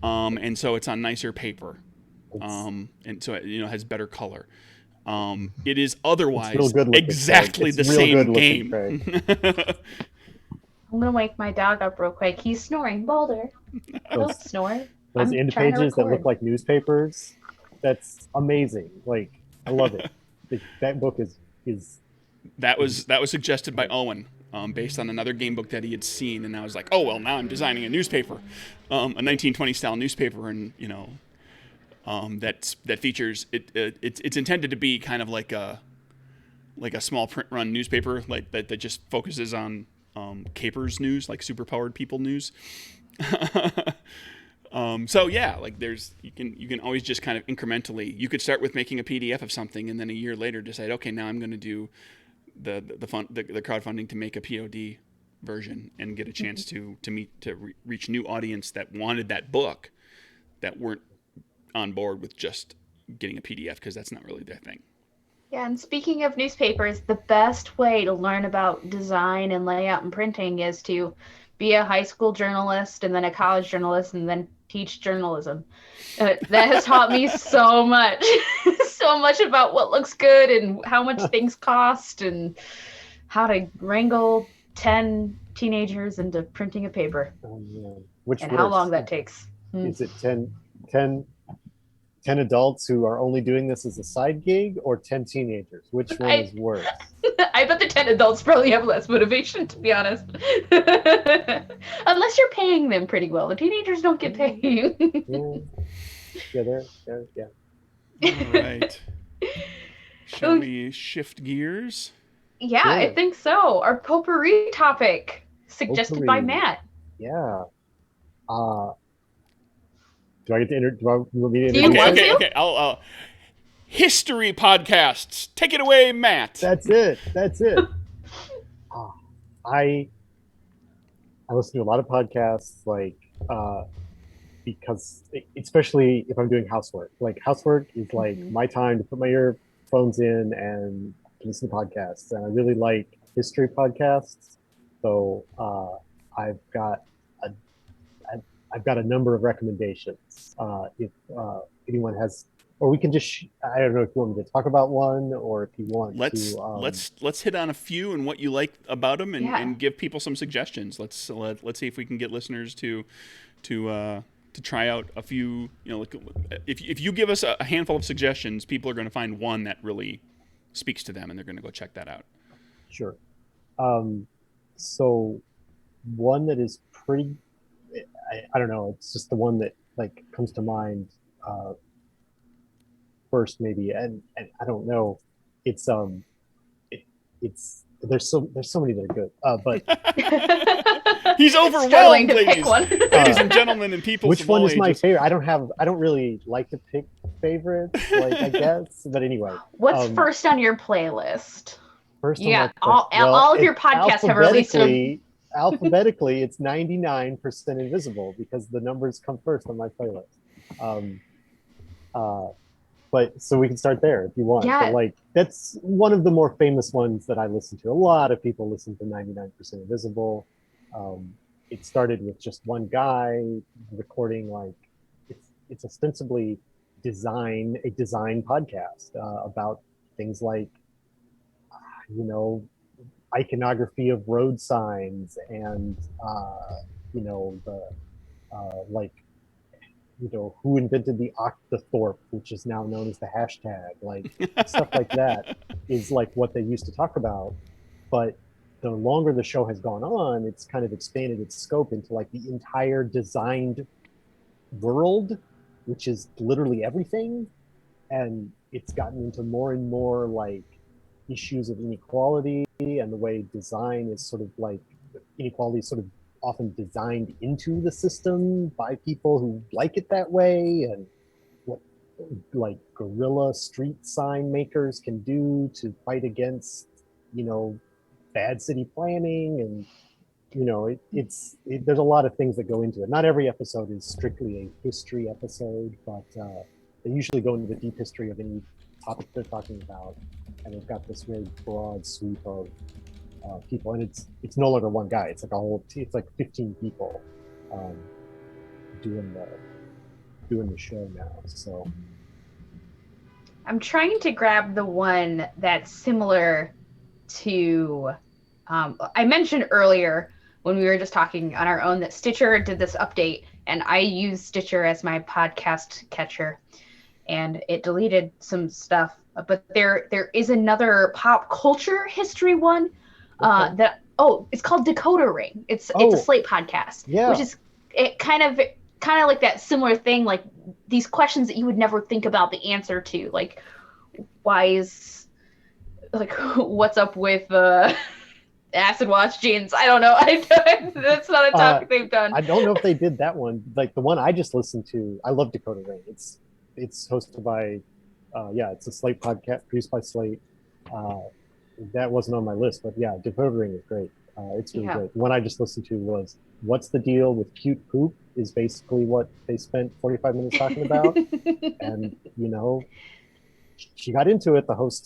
S1: and so it's on nicer paper, and so it has better color. It is otherwise exactly the same game.
S2: I'm gonna wake my dog up real quick. He's snoring. Boulder, don't snore.
S3: Those end pages that look like newspapers, that's amazing. Like, I love it. That book is
S1: that was suggested by Owen, based on another game book that he had seen, and I was like, oh well, now I'm designing a newspaper, a 1920 style newspaper, and that features it's intended to be kind of like a small print run newspaper, like that just focuses on capers news, like superpowered people news. So yeah, like you can always just kind of incrementally. You could start with making a PDF of something, and then a year later decide, okay, now I'm going to do the crowdfunding to make a POD version and get a chance to reach new audience that wanted that book, that weren't on board with just getting a PDF because that's not really their thing.
S2: Yeah, and speaking of newspapers, the best way to learn about design and layout and printing is to be a high school journalist and then a college journalist and then teach journalism. That has taught me so much, so much about what looks good and how much things cost and how to wrangle 10 teenagers into printing a paper.
S3: Oh, man. Which
S2: and
S3: worse?
S2: How long that takes.
S3: Is it 10 adults who are only doing this as a side gig, or 10 teenagers? Which one is worse?
S2: I bet the 10 adults probably have less motivation, to be honest. Unless you're paying them pretty well. The teenagers don't get paid.
S3: Yeah,
S1: All right. Shall we shift gears?
S2: Yeah,
S3: Sure.
S2: I think so. Our potpourri topic, suggested by Matt.
S3: Yeah. Do I get to do you want me to
S2: Do you
S3: introduce
S2: want
S3: it?
S2: to?
S1: Okay. I'll history podcasts. Take it away, Matt.
S3: That's it. I listen to a lot of podcasts, like because especially if I'm doing housework. Like housework is like my time to put my earphones in and listen to podcasts, and I really like history podcasts. So I've got a number of recommendations. If anyone has, or we can just, I don't know if you want me to talk about one, or if you want
S1: let's hit on a few and what you like about them, and give people some suggestions. Let's see if we can get listeners to try out a few. If you give us a handful of suggestions, people are going to find one that really speaks to them, and they're going to go check that out.
S3: Sure. So one that is pretty, I don't know, it's just the one that like comes to mind first maybe, and I don't know, it's there's so many that are good, but
S1: he's overwhelmed, ladies and gentlemen, and people.
S3: Which one is my favorite? I don't really like to pick favorites, like I guess, but anyway.
S2: What's first on your playlist?
S3: First on
S2: Yeah,
S3: my
S2: all of your podcasts have released them.
S3: Alphabetically, it's 99% invisible because the numbers come first on my playlist. But so we can start there if you want.
S2: Yeah.
S3: But like that's one of the more famous ones that I listen to. A lot of people listen to 99% Invisible. It started with just one guy recording like it's ostensibly a design podcast about things like iconography of road signs and the like who invented the octothorpe, which is now known as the hashtag, like stuff like that is like what they used to talk about. But the longer the show has gone on, it's kind of expanded its scope into like the entire designed world, which is literally everything. And it's gotten into more and more like issues of inequality and the way design is sort of like inequality is sort of often designed into the system by people who like it that way, and what like guerrilla street sign makers can do to fight against bad city planning. And there's a lot of things that go into it. Not every episode is strictly a history episode, but they usually go into the deep history of any topic they're talking about, and they've got this very broad sweep of people, and it's no longer one guy. It's like it's like 15 people doing the show now. So
S2: I'm trying to grab the one that's similar to I mentioned earlier when we were just talking on our own that Stitcher did this update, and I use Stitcher as my podcast catcher, and it deleted some stuff. But there is another pop culture history one it's called Decoder Ring. It's a Slate podcast, which is it kind of like that similar thing, like these questions that you would never think about the answer to, like why is like what's up with acid wash jeans? I don't know. That's not a topic they've done.
S3: I don't know if they did that one. Like the one I just listened to, I love Decoder Ring. It's hosted by it's a Slate podcast produced by Slate. That wasn't on my list, but yeah, Decoder Ring is great. It's really great. The one I just listened to was What's the Deal with Cute Poop is basically what they spent 45 minutes talking about. And she got into it. The host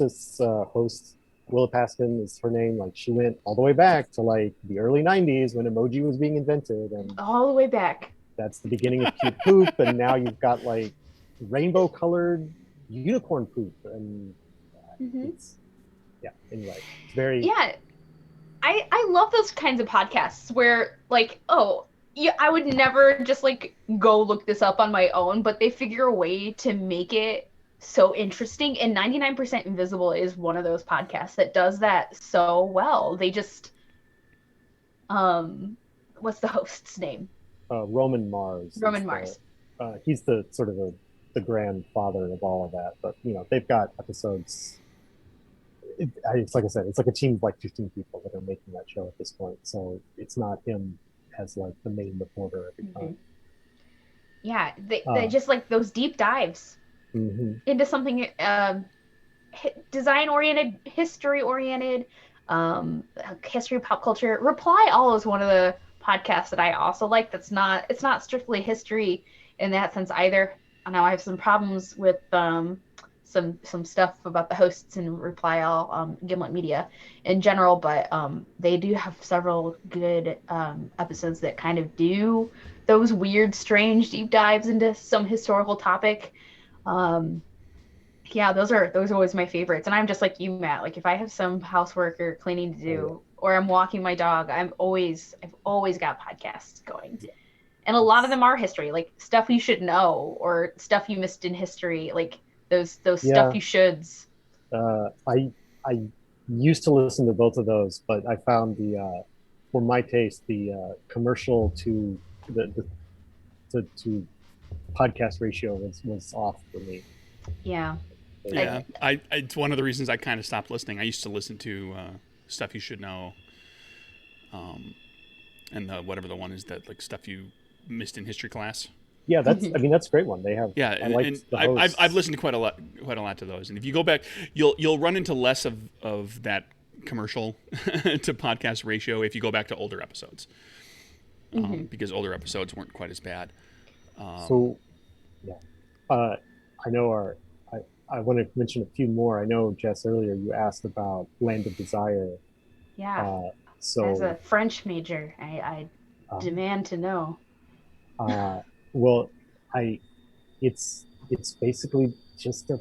S3: Willa Paskin is her name. Like she went all the way back to like the early 90s when emoji was being invented, and
S2: all the way back.
S3: That's the beginning of Cute Poop. And now you've got like rainbow colored unicorn poop, and anyway, it's very
S2: I love those kinds of podcasts where like I would never just like go look this up on my own, but they figure a way to make it so interesting. And 99% Invisible is one of those podcasts that does that so well. They just what's the host's name?
S3: Roman Mars. He's the sort of the grandfather of all of that, but they've got episodes. It's like I said, it's like a team of like 15 people that are making that show at this point. So it's not him as like the main reporter every time.
S2: Yeah, they just like those deep dives into something design-oriented, history-oriented, history, pop culture. Reply All is one of the podcasts that I also like. It's not strictly history in that sense either. Now I have some problems with some stuff about the hosts and Reply All, Gimlet Media in general, but they do have several good episodes that kind of do those weird, strange deep dives into some historical topic. Those are always my favorites. And I'm just like you, Matt. Like if I have some housework or cleaning to do, or I'm walking my dog, I've always got podcasts going. Yeah. And a lot of them are history, like stuff you should know or stuff you missed in history, like those stuff you shoulds.
S3: I used to listen to both of those, but I found for my taste, the commercial to to podcast ratio was off for me.
S2: Yeah.
S1: Yeah, it's one of the reasons I kind of stopped listening. I used to listen to Stuff You Should Know, and whatever the one is that like stuff you missed in history class.
S3: Yeah, that's a great one. They have
S1: I've listened to quite a lot to those. And if you go back, you'll run into less of that commercial to podcast ratio if you go back to older episodes, because older episodes weren't quite as bad.
S3: So, yeah, I know I want to mention a few more. I know, Jess, earlier you asked about Land of Desire.
S2: Yeah.
S3: So
S2: as a French major, I demand to know.
S3: Well, it's basically just a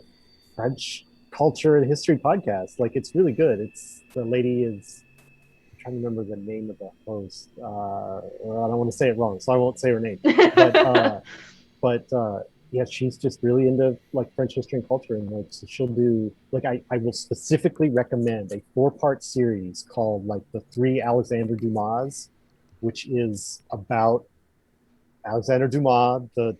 S3: French culture and history podcast. Like, it's really good. The lady is, I'm trying to remember the name of the host. Well, I don't want to say it wrong, so I won't say her name. But yeah, she's just really into like French history and culture, and like so she'll do like I will specifically recommend a 4-part series called like the 3 Alexander Dumas, which is about Alexander Dumas, the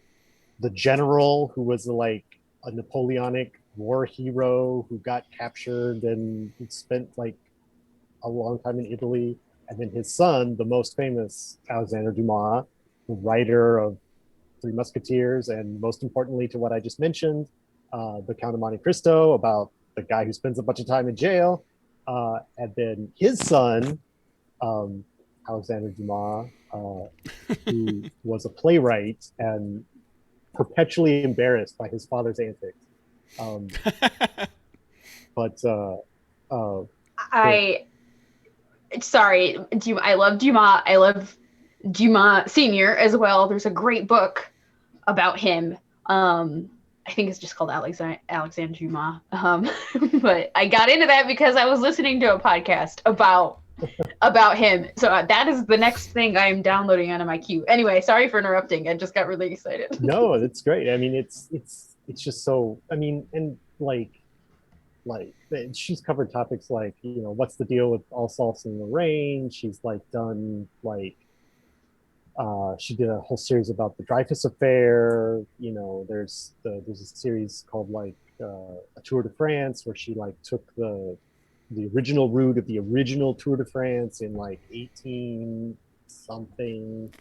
S3: general who was like a Napoleonic war hero who got captured and spent like a long time in Italy, and then his son, the most famous Alexander Dumas, the writer of Three Musketeers, and most importantly to what I just mentioned, the Count of Monte Cristo, about the guy who spends a bunch of time in jail, and then his son, Alexander Dumas, who was a playwright and perpetually embarrassed by his father's antics.
S2: I love Dumas. I love Dumas Senior as well. There's a great book about him. I think it's just called Alexander Dumas. But I got into that because I was listening to a podcast about him. So that is the next thing I'm downloading onto my queue. Anyway, sorry for interrupting. I just got really excited.
S3: No, that's great. I mean, it's just so. I mean, and like she's covered topics like, you know, what's the deal with Alsace and Lorraine. She's like done like she did a whole series about the Dreyfus affair. You know, there's a series called like a Tour de France, where she like took the original route of the original Tour de France in like 18 something,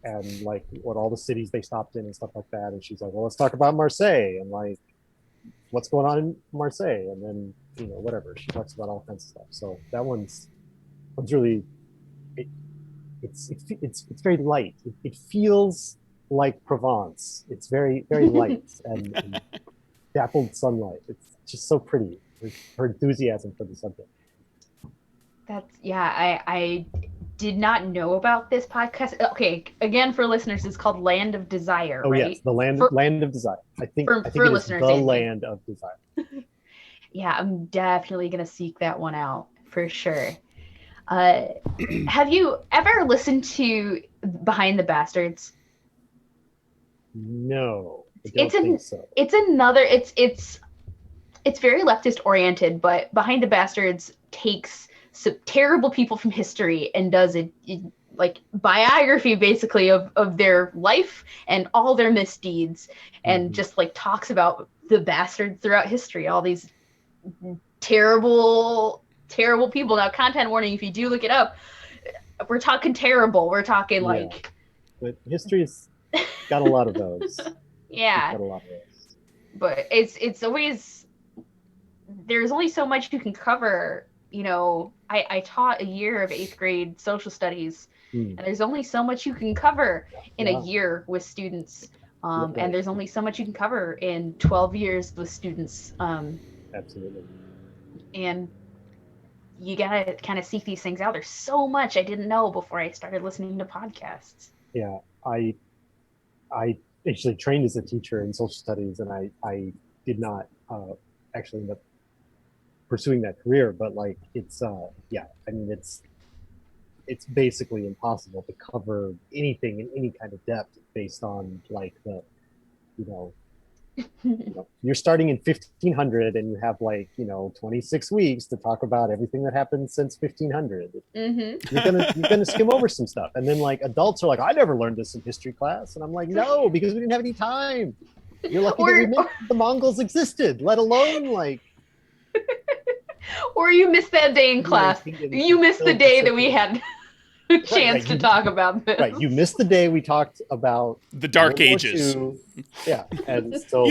S3: and like what all the cities they stopped in and stuff like that. And she's like, well, let's talk about Marseille and like what's going on in Marseille, and then, you know, whatever, she talks about all kinds of stuff. So that one's really it's very light. It feels like Provence. It's very light and dappled sunlight. It's just so pretty. Her enthusiasm for the subject.
S2: I did not know about this podcast. Okay, again, for listeners, it's called Land of Desire,
S3: right?
S2: Yes,
S3: the land of Desire. I think it is the Land of Desire.
S2: Yeah, I'm definitely gonna seek that one out for sure. Have you ever listened to Behind the Bastards?
S3: No, I don't think so.
S2: It's very leftist oriented, but Behind the Bastards takes some terrible people from history and does it like biography basically of their life and all their misdeeds, and just like talks about the bastards throughout history, all these terrible people. Now, content warning, if you do look it up, we're talking terrible. We're talking like,
S3: but history's got a lot of those.
S2: Yeah,
S3: got a lot of those.
S2: But it's always, there's only so much you can cover. You know, I taught a year of 8th grade social studies, and there's only so much you can cover in a year with students. And there's only so much you can cover in 12 years with students.
S3: Absolutely. And
S2: you gotta kind of seek these things out. There's so much I didn't know before I started listening to podcasts.
S3: Yeah, I actually trained as a teacher in social studies, and I did not actually end up pursuing that career, but like it's I mean it's basically impossible to cover anything in any kind of depth based on like the you're starting in 1500 and you have like 26 weeks to talk about everything that happened since 1500. You're gonna skim over some stuff, and then like adults are like, I never learned this in history class, and I'm like, no, because we didn't have any time. You're lucky that the Mongols existed, let alone like
S2: or you missed that day in class. You missed the day that we had a chance to talk about this.
S3: Right, you missed the day we talked about
S1: the Dark Ages.
S3: Yeah, and so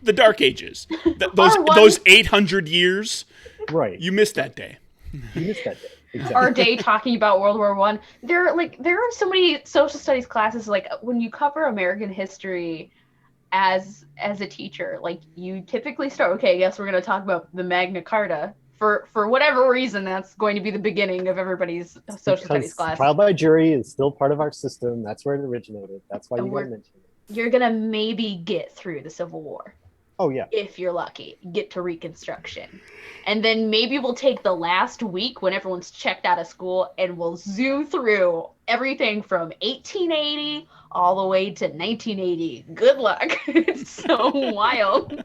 S1: the Dark Ages. Those 800 years.
S3: Right.
S1: You missed that day.
S3: You missed that day. Exactly.
S2: Our day talking about World War One. There are so many social studies classes. Like when you cover American history as a teacher, like you typically start, okay, I guess we're going to talk about the Magna Carta. For whatever reason, that's going to be the beginning of everybody's social studies class.
S3: Trial by jury is still part of our system. That's where it originated. That's why you got to mention it.
S2: You're going to maybe get through the Civil War.
S3: Oh, yeah.
S2: If you're lucky, get to Reconstruction. And then maybe we'll take the last week when everyone's checked out of school and we'll zoom through everything from 1880 all the way to 1980. Good luck. It's so wild.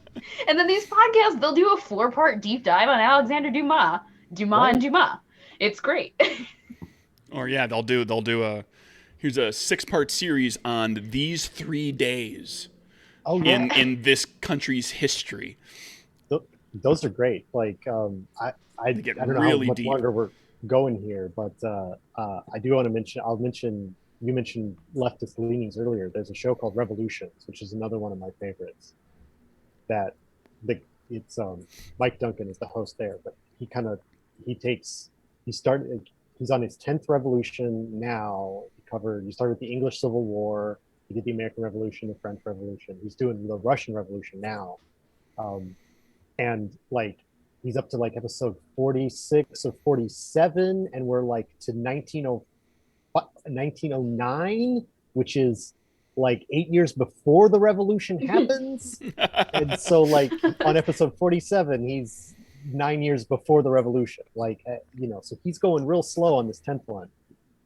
S2: And then these podcasts, they'll do a 4-part deep dive on Alexander Dumas. And Dumas. It's great.
S1: Or yeah, they'll do here's a 6-part series on these 3 days.
S3: Oh, yeah.
S1: In this country's history.
S3: Those are great. Like I don't know how much longer we're going here, but I do want to mention. You mentioned leftist leanings earlier. There's a show called Revolutions, which is another one of my favorites. It's Mike Duncan is the host there, but he's on his 10th revolution now. He started with the English Civil War. He did the American Revolution, the French Revolution. He's doing the Russian Revolution now. And like he's up to like episode 46 or 47, and we're like to 1909, which is like 8 years before the revolution happens. And so like on episode 47, he's 9 years before the revolution. Like, so he's going real slow on this 10th one.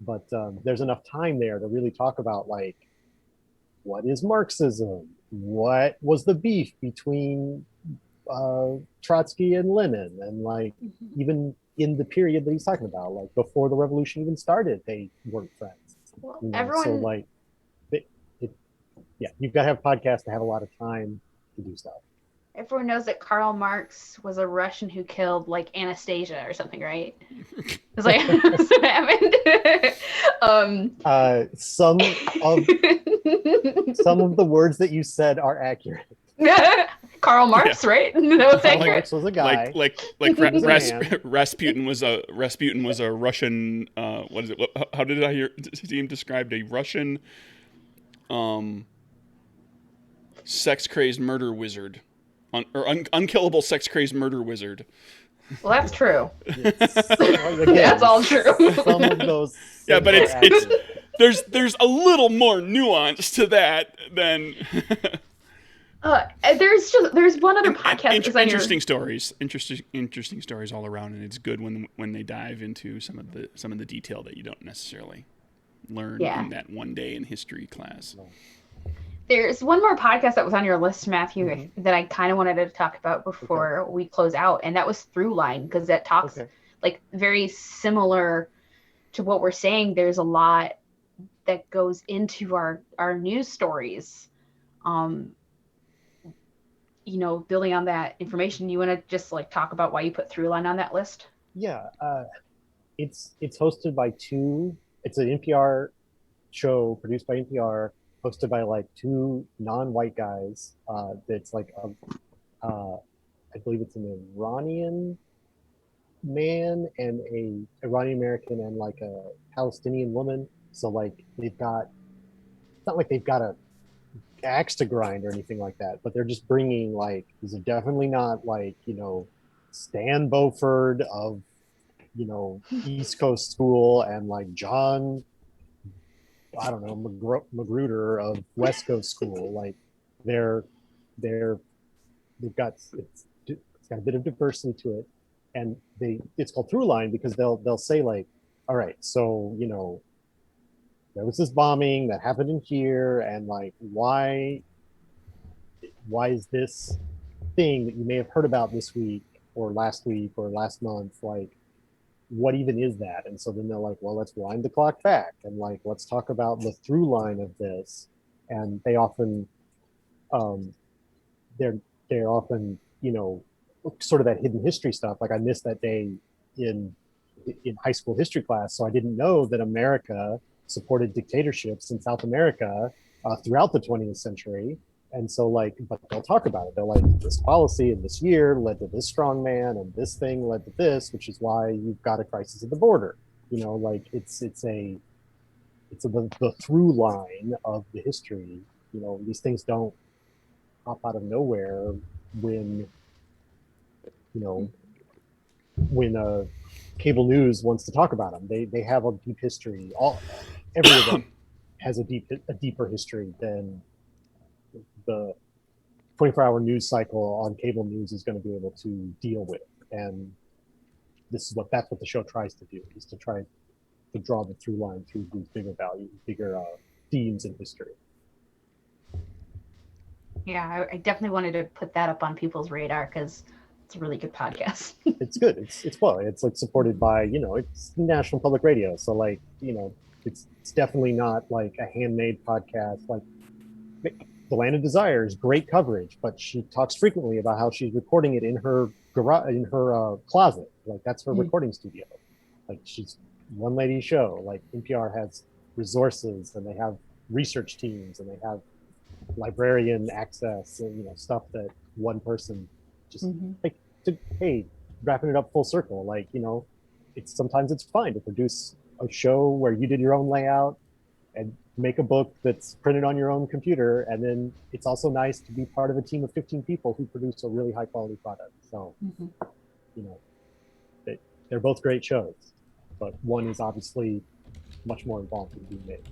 S3: But there's enough time there to really talk about like, what is Marxism? What was the beef between Trotsky and Lenin? And like, even in the period that he's talking about, like before the revolution even started, they weren't friends.
S2: Well,
S3: So like, you've got to have podcasts to have a lot of time to do stuff.
S2: Everyone knows that Karl Marx was a Russian who killed like Anastasia or something, right? It's like that's what happened.
S3: Some of the words that you said are accurate.
S2: Karl Marx, right? That was accurate.
S3: Marx was a guy.
S1: Like Rasputin was a Russian. What is it? How did I hear him described? A Russian, sex crazed murder wizard. Unkillable sex crazed murder wizard.
S2: Well, that's true.
S3: Again,
S2: that's all true.
S3: Some of those.
S1: Yeah, but there's a little more nuance to that than.
S2: There's one other podcast.
S1: Interesting stories all around, and it's good when they dive into some of the detail that you don't necessarily learn in that one day in history class.
S2: There's one more podcast that was on your list, Matthew, that I kind of wanted to talk about before we close out, and that was Throughline, because that talks like very similar to what we're saying. There's a lot that goes into our news stories. Building on that information, you want to just like talk about why you put Throughline on that list?
S3: Yeah, it's hosted by it's an NPR show produced by NPR, hosted by like 2 non-white guys. That's like I believe it's an Iranian man and a Iranian American and like a Palestinian woman. So like it's not like they've got a axe to grind or anything like that, but they're just bringing like, these are definitely not like, Stan Beauford of, East Coast School and like John, I don't know, Magruder of West Coast School. Like they've got, it's got a bit of diversity to it, and it's called Throughline because they'll say like, all right, so there was this bombing that happened in here, and like why is this thing that you may have heard about this week or last month, like what even is that? And so then they're like, well, let's wind the clock back and like let's talk about the through line of this. And they often they're often sort of that hidden history stuff. Like I missed that day in high school history class, so I didn't know that America supported dictatorships in South America throughout the 20th century. And so but they'll talk about it. They're like, this policy in this year led to this strong man, and this thing led to this, which is why you've got a crisis at the border. The through line of the history. These things don't pop out of nowhere when you know when cable news wants to talk about them. They have a deep history. Every event has a deeper history than the 24-hour news cycle on cable news is going to be able to deal with. And that's what the show tries to do, is to try to draw the through line through these bigger themes in history.
S2: Yeah, I definitely wanted to put that up on people's radar because it's a really good podcast.
S3: It's good. It's like supported by, it's National Public Radio. So it's definitely not like a handmade podcast. Like The Land of Desire is great coverage, but she talks frequently about how she's recording it in her garage, in her closet. Like that's her recording studio. Like she's one lady show. Like NPR has resources, and they have research teams, and they have librarian access, and stuff that one person just wrapping it up full circle. Sometimes it's fine to produce a show where you did your own layout and make a book that's printed on your own computer, and then it's also nice to be part of a team of 15 people who produce a really high quality product. So they're both great shows, but one is obviously much more involved in being made.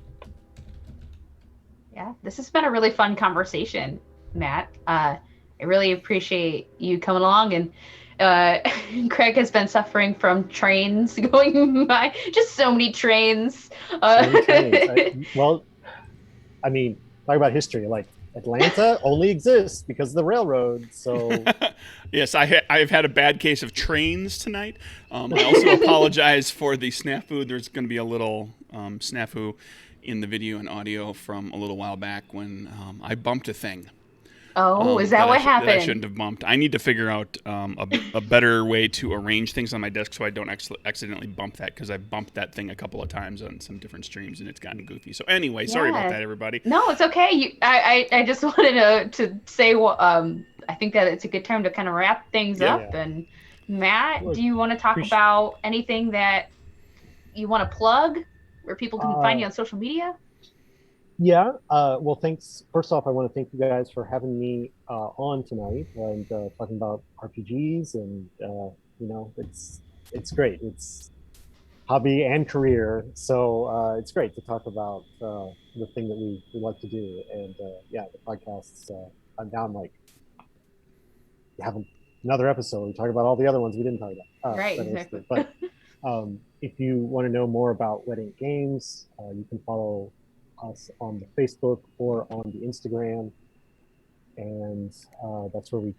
S2: Yeah, this has been a really fun conversation, Matt. I really appreciate you coming along, and Craig has been suffering from trains going by, just so many trains.
S3: Talk about history. Like Atlanta only exists because of the railroad. So
S1: yes, I've had a bad case of trains tonight. I also apologize for the snafu. There's going to be a little snafu in the video and audio from a little while back when I bumped a thing.
S2: Oh, is that what happened?
S1: That I shouldn't have bumped. I need to figure out a better way to arrange things on my desk so I don't accidentally bump that, because I bumped that thing a couple of times on some different streams and it's gotten goofy. So anyway, sorry about that, everybody.
S2: No, it's okay. I just wanted to say, I think that it's a good time to kind of wrap things up. And Matt, do you want to talk about anything that you want to plug, where people can find you on social media?
S3: Yeah. Well, thanks. First off, I want to thank you guys for having me on tonight and talking about RPGs. And it's great. It's hobby and career, so it's great to talk about the thing that we like to do. And the podcasts. I'm like, we have another episode. We talk about all the other ones we didn't talk about.
S2: Right. Exactly.
S3: But if you want to know more about Wedding Games, you can follow us on the Facebook or on the Instagram, and that's where we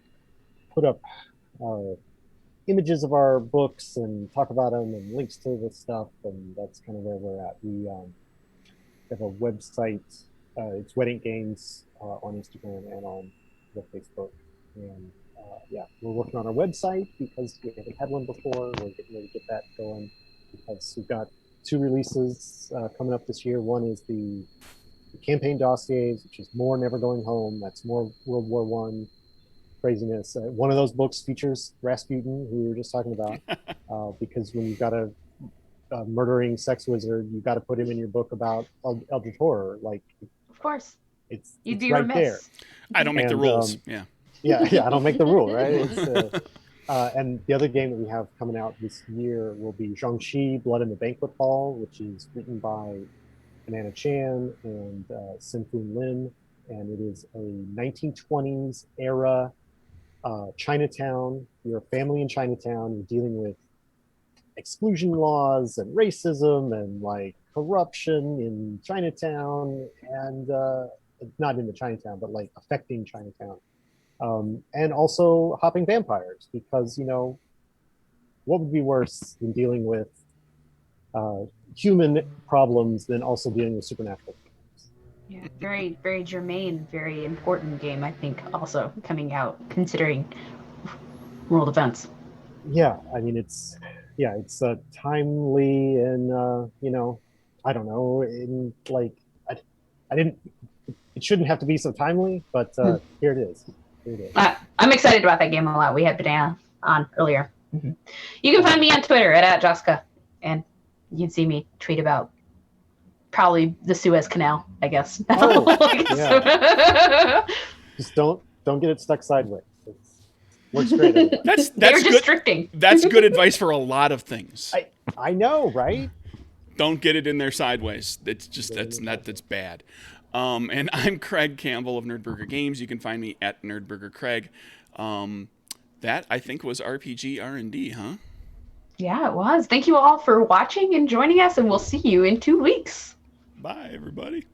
S3: put up images of our books and talk about them and links to the stuff, and that's kind of where we're at. We have a website. It's Wedding Games on Instagram and on the Facebook, and we're working on our website because we haven't had one before. We're getting ready to get that going because we've got 2 releases coming up this year. One is the campaign Dossiers, which is more Never Going Home. That's more World War I craziness. One of those books features Rasputin, who we were just talking about, because when you've got a murdering sex wizard, you've got to put him in your book about Eldritch horror. Like,
S2: of course,
S3: it's
S2: right
S3: there.
S1: I don't make the rules.
S3: Yeah, I don't make the rule, right? And the other game that we have coming out this year will be Zhongshi, Blood in the Banquet Hall, which is written by Amanda Chan and Sin-Foon Lin, and it is a 1920s era Chinatown. You're a family in Chinatown. You're dealing with exclusion laws and racism and like corruption in Chinatown, and not in the Chinatown, but like affecting Chinatown. And also hopping vampires, because what would be worse than dealing with human problems than also dealing with supernatural problems?
S2: Yeah, very, very germane, very important game, I think, also coming out considering world events.
S3: Yeah, I mean, it's timely, and I don't know, in like I didn't. It shouldn't have to be so timely, but here it is. Here it is.
S2: I'm excited about that game a lot. We had Banana on earlier. Mm-hmm. You can find me on Twitter at Jessica, and you can see me tweet about probably the Suez Canal, I guess.
S3: Oh, yeah. Just don't get it stuck sideways. Works great. Anyway.
S1: That's
S2: They're
S1: good.
S2: restricting.
S1: That's good advice for a lot of things.
S3: I know, right?
S1: Don't get it in there sideways. It's just that's bad. And I'm Craig Campbell of Nerdburger Games. You can find me at Nerdburger Craig. That I think was RPG R&D, huh?
S2: Yeah, it was. Thank you all for watching and joining us, and we'll see you in 2 weeks.
S1: Bye, everybody.